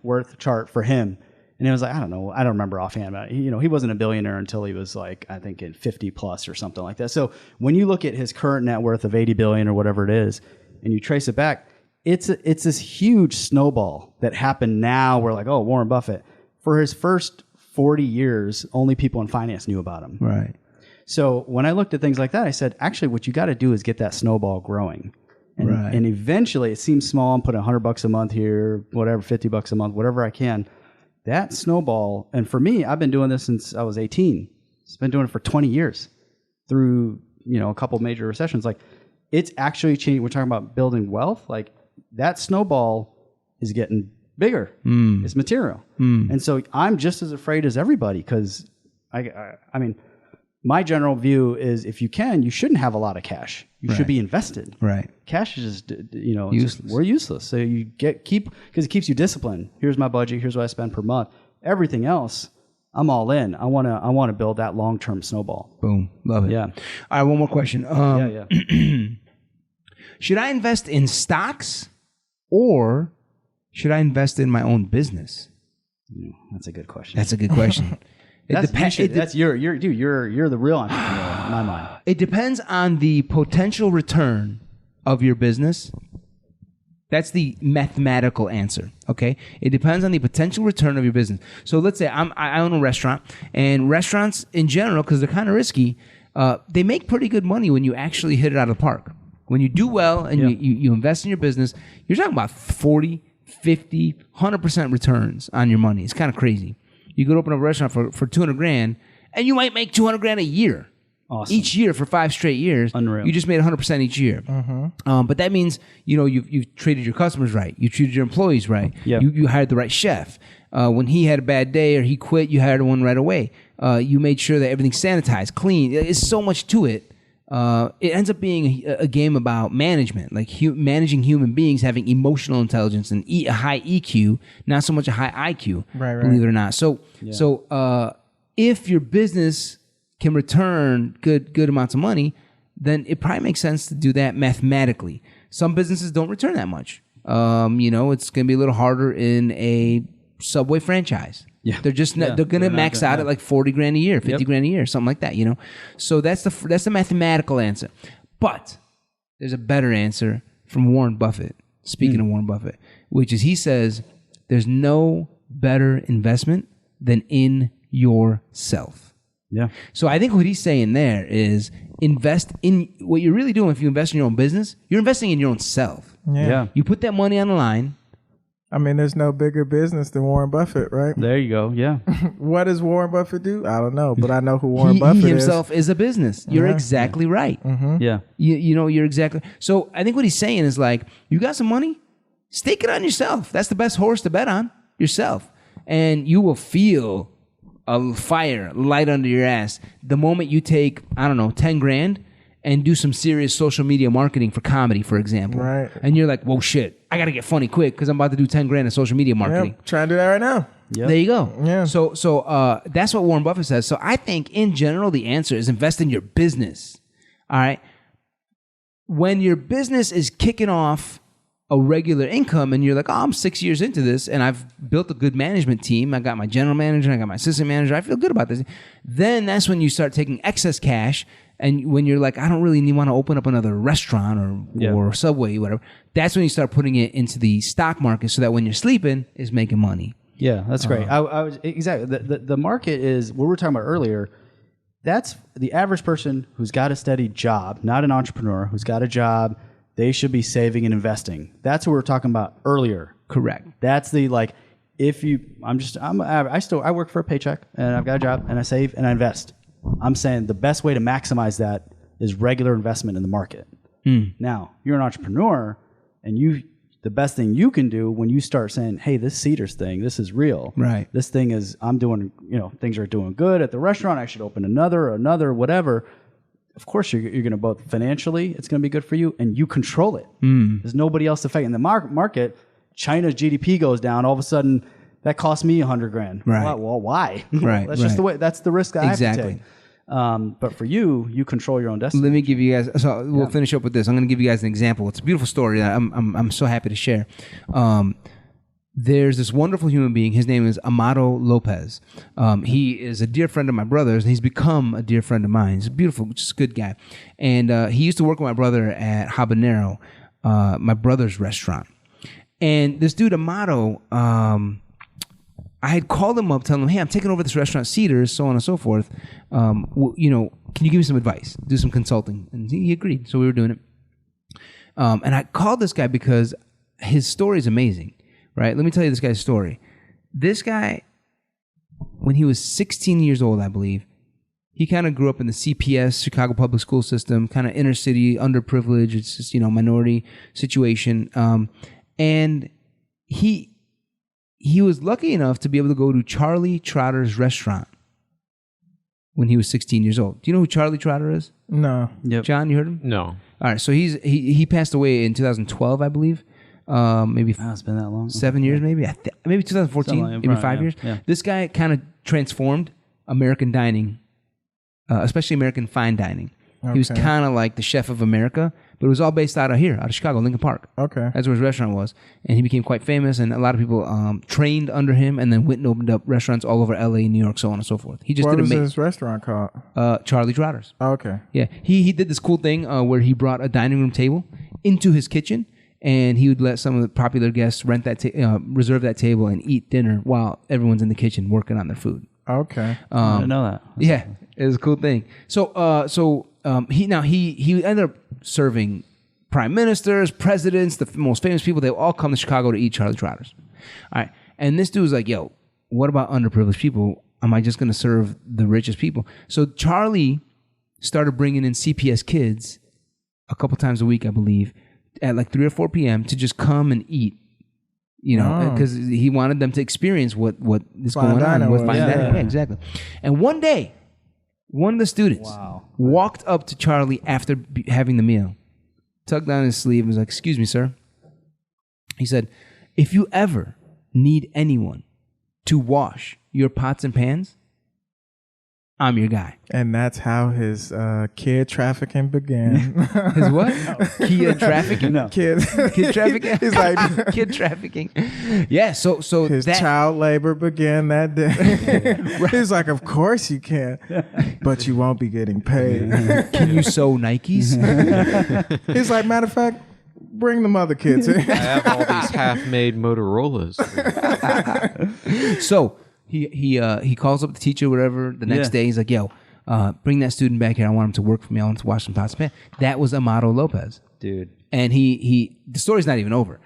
worth chart for him. And it was like, I don't know. I don't remember offhand. But, he wasn't a billionaire until he was like, I think in 50 plus or something like that. So when you look at his current net worth of 80 billion or whatever it is, and you trace it back, it's this huge snowball that happened now. We're like, oh, Warren Buffett. For his first 40 years, only people in finance knew about him. Right. So when I looked at things like that, I said, actually, what you got to do is get that snowball growing. And eventually, it seems small. I'm putting $100 a month here, whatever, $50 a month, whatever I can. That snowball, and for me, I've been doing this since I was 18. I've been doing it for 20 years through, a couple major recessions. Like, it's actually changed. We're talking about building wealth. Like, that snowball is getting bigger. It's material. And so I'm just as afraid as everybody because, I mean, my general view is if you can, you shouldn't have a lot of cash. You should be invested. Right. Cash is just, useless. We're useless. So you because it keeps you disciplined. Here's my budget. Here's what I spend per month. Everything else, I'm all in. I want to build that long-term snowball. Boom. Love it. Yeah. All right. One more question. Should I invest in stocks or should I invest in my own business? That's a good question. You're the real entrepreneur in my mind. It depends on the potential return of your business. That's the mathematical answer. Okay, it depends on the potential return of your business. So let's say I own a restaurant, and restaurants in general, because they're kind of risky, they make pretty good money when you actually hit it out of the park. When you do well and you invest in your business, you're talking about 40, 50, 100% returns on your money. It's kind of crazy. You could open up a restaurant for $200,000, and you might make $200,000 a year. Awesome. Each year for 5 straight years. Unreal. You just made 100% each year. But that means you've treated your customers right. You treated your employees right. Yep. You hired the right chef. When he had a bad day or he quit, you hired one right away. You made sure that everything's sanitized, clean. There's so much to it. It ends up being a game about management, like managing human beings, having emotional intelligence and a high EQ, not so much a high IQ, believe it or not. So if your business can return good amounts of money, then it probably makes sense to do that mathematically. Some businesses don't return that much. It's going to be a little harder in a Subway franchise. Yeah, they're just they're going to max out at like $40,000 a year, $50,000 a year, something like that. So that's the mathematical answer. But there's a better answer from Warren Buffett. Speaking of Warren Buffett, which is he says there's no better investment than in yourself. Yeah. So I think what he's saying there is invest in what you're really doing. If you invest in your own business, you're investing in your own self. Yeah. You put that money on the line. I mean, there's no bigger business than Warren Buffett, right? There you go. Yeah. What does Warren Buffett do? I don't know, but I know who Warren Buffett is. He himself is a business. You're exactly right. Mm-hmm. Yeah. You're exactly. So I think what he's saying is like, you got some money, stake it on yourself. That's the best horse to bet on, yourself. And you will feel a fire light under your ass the moment you take, I don't know, $10,000 and do some serious social media marketing for comedy, for example. Right. And you're like, whoa, shit, I got to get funny quick because I'm about to do $10,000 in social media marketing. Yep. Trying to do that right now. Yep. There you go. Yeah. So that's what Warren Buffett says. So I think in general, the answer is invest in your business. All right. When your business is kicking off a regular income and you're like, oh, I'm 6 years into this and I've built a good management team. I got my general manager, I got my assistant manager. I feel good about this. Then that's when you start taking excess cash. And when you're like, I don't really want to open up another restaurant or Subway, whatever. That's when you start putting it into the stock market so that when you're sleeping, it's making money. Yeah, that's great. I was exactly. The market is what we were talking about earlier. That's the average person who's got a steady job, not an entrepreneur, who's got a job. They should be saving and investing. That's what we were talking about earlier. Correct. That's the like, I work for a paycheck and I've got a job and I save and I invest. I'm saying the best way to maximize that is regular investment in the market. Now, you're an entrepreneur and the best thing you can do when you start saying, hey, this Cedars thing, this is real. Right. This thing is, I'm doing, things are doing good at the restaurant. I should open another, whatever. Of course, you're going to both financially, it's going to be good for you, and you control it. There's nobody else to fight. In the market, China's GDP goes down. All of a sudden, that costs me $100,000. Right. Well, why? Right. That's just the way. That's the risk I have to take. Exactly. But for you control your own destiny. Let me give you guys. So we'll finish up with this. I'm going to give you guys an example. It's a beautiful story that I'm so happy to share. There's this wonderful human being. His name is Amado Lopez. He is a dear friend of my brother's, and he's become a dear friend of mine. He's a beautiful, just a good guy. And he used to work with my brother at Habanero, my brother's restaurant. And this dude, Amado, I had called him up, telling him, hey, I'm taking over this restaurant, Cedars, so on and so forth. Can you give me some advice? Do some consulting. And he agreed. So we were doing it. And I called this guy because his story is amazing. Right? Let me tell you this guy's story. This guy, when he was 16 years old, I believe, he kind of grew up in the CPS, Chicago Public School System, kind of inner city, underprivileged. It's just, minority situation. And he was lucky enough to be able to go to Charlie Trotter's restaurant when he was 16 years old. Do you know who Charlie Trotter is? No. Yep. John, you heard him? No. All right. So he passed away in 2012, I believe. Maybe it's been that long. 7 years, maybe. Maybe 2014, maybe 5 years. Yeah. This guy kind of transformed American dining, especially American fine dining. Okay. He was kind of like the chef of America, but it was all based out of Chicago, Lincoln Park. Okay. That's where his restaurant was. And he became quite famous, and a lot of people trained under him and then went and opened up restaurants all over LA, New York, so on and so forth. He just What was his restaurant called? Charlie Trotter's. Oh, okay. Yeah. He did this cool thing where he brought a dining room table into his kitchen, and he would let some of the popular guests reserve that table and eat dinner while everyone's in the kitchen working on their food. Okay. I didn't know that. Yeah, it was a cool thing. So he ended up serving prime ministers, presidents, the most famous people. They all come to Chicago to eat Charlie Trotter's. All right, and this dude was like, "Yo, what about underprivileged people? Am I just going to serve the richest people?" So Charlie started bringing in CPS kids a couple times a week, I believe, at like 3 or 4 p.m. to just come and eat, because he wanted them to experience what is going on with fine dining. Yeah, exactly. And one day, one of the students walked up to Charlie after having the meal, tugged down his sleeve, and was like, "Excuse me, sir." He said, "If you ever need anyone to wash your pots and pans, I'm your guy." And that's how his kid trafficking began. His what? Kid trafficking? No. Kid trafficking? He's like kid trafficking. Yeah, so his child labor began that day. He's like, of course you can, but you won't be getting paid. Can you sew Nikes? He's like, matter of fact, bring them other kids in. I have all these half-made Motorola's. So he calls up the teacher, whatever, the next day. He's like, "Yo, bring that student back here. I want him to work for me. I want him to wash some pots and pans." That was Amado Lopez. Dude. And the story's not even over.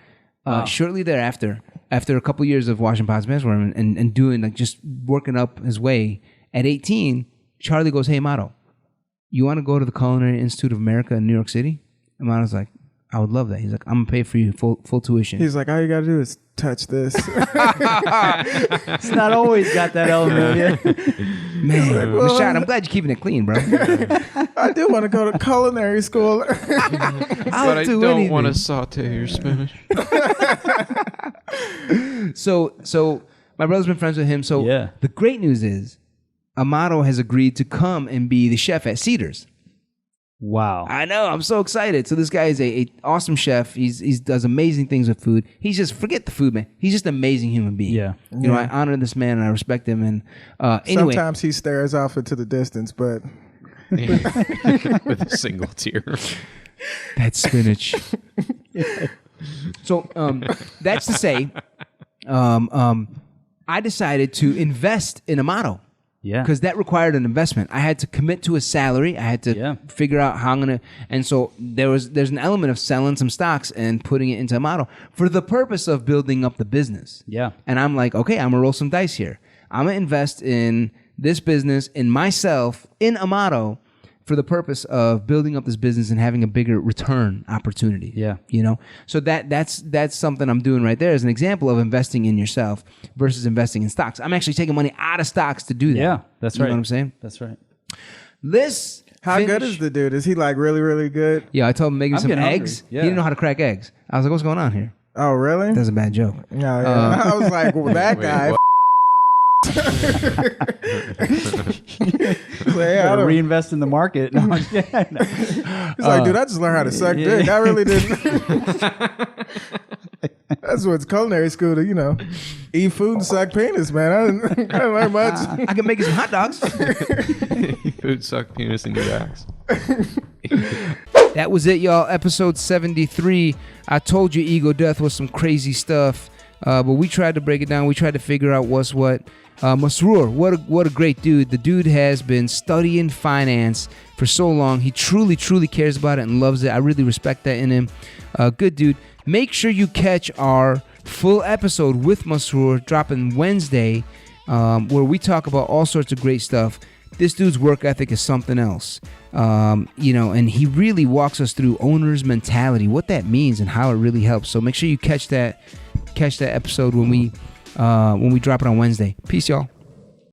Shortly thereafter, after a couple years of washing pots and pans for him and doing, like, just working up his way, at 18, Charlie goes, "Hey, Amado, you want to go to the Culinary Institute of America in New York City?" Amado's like, "I would love that." He's like, "I'm going to pay for you full tuition." He's like, all you got to do is touch this. It's not always got that element. Yeah. Man, Noshod, I'm glad you're keeping it clean, bro. I do want to go to culinary school. But I don't want to saute your spinach. So my brother's been friends with him. So the great news is Amado has agreed to come and be the chef at Cedars. Wow. I know. I'm so excited. So this guy is a awesome chef. He does amazing things with food. He's just, forget the food, man. He's just an amazing human being. Yeah. You know, I honor this man and I respect him. And anyway. Sometimes he stares off into the distance, but with a single tear. That's spinach. So that's to say, I decided to invest in Amado. Yeah. Because that required an investment. I had to commit to a salary. I had to figure out how I'm going to. And so there's an element of selling some stocks and putting it into a model for the purpose of building up the business. Yeah. And I'm like, okay, I'm going to roll some dice here. I'm going to invest in this business, in myself, in Amato, for the purpose of building up this business and having a bigger return opportunity. Yeah. You know? So that's something I'm doing right there as an example of investing in yourself versus investing in stocks. I'm actually taking money out of stocks to do that. Yeah, that's right. You know what I'm saying? That's right. How good is the dude? Is he like really, really good? Yeah, I told him making some getting eggs. hungry. Yeah. He didn't know how to crack eggs. I was like, what's going on here? Oh, really? That's a bad joke. No, yeah. I was like, well, that guy. what? Like, yeah, I don't- Reinvest in the market. No, yeah, no. He's like, dude, I just learned how to suck dick. I really didn't. That's what's culinary school to, eat food and suck penis, man. I didn't learn much. I can make you some hot dogs. Food suck penis in your ass. That was it, y'all. Episode 73. I told you ego death was some crazy stuff, but we tried to break it down. We tried to figure out what's what. Masroor, what a great dude. The dude has been studying finance for so long. He truly, truly cares about it and loves it. I really respect that in him. Good dude. Make sure you catch our full episode with Masroor dropping Wednesday, where we talk about all sorts of great stuff. This dude's work ethic is something else. And he really walks us through owner's mentality, what that means and how it really helps. So make sure you catch that episode when we drop it on Wednesday. Peace, y'all.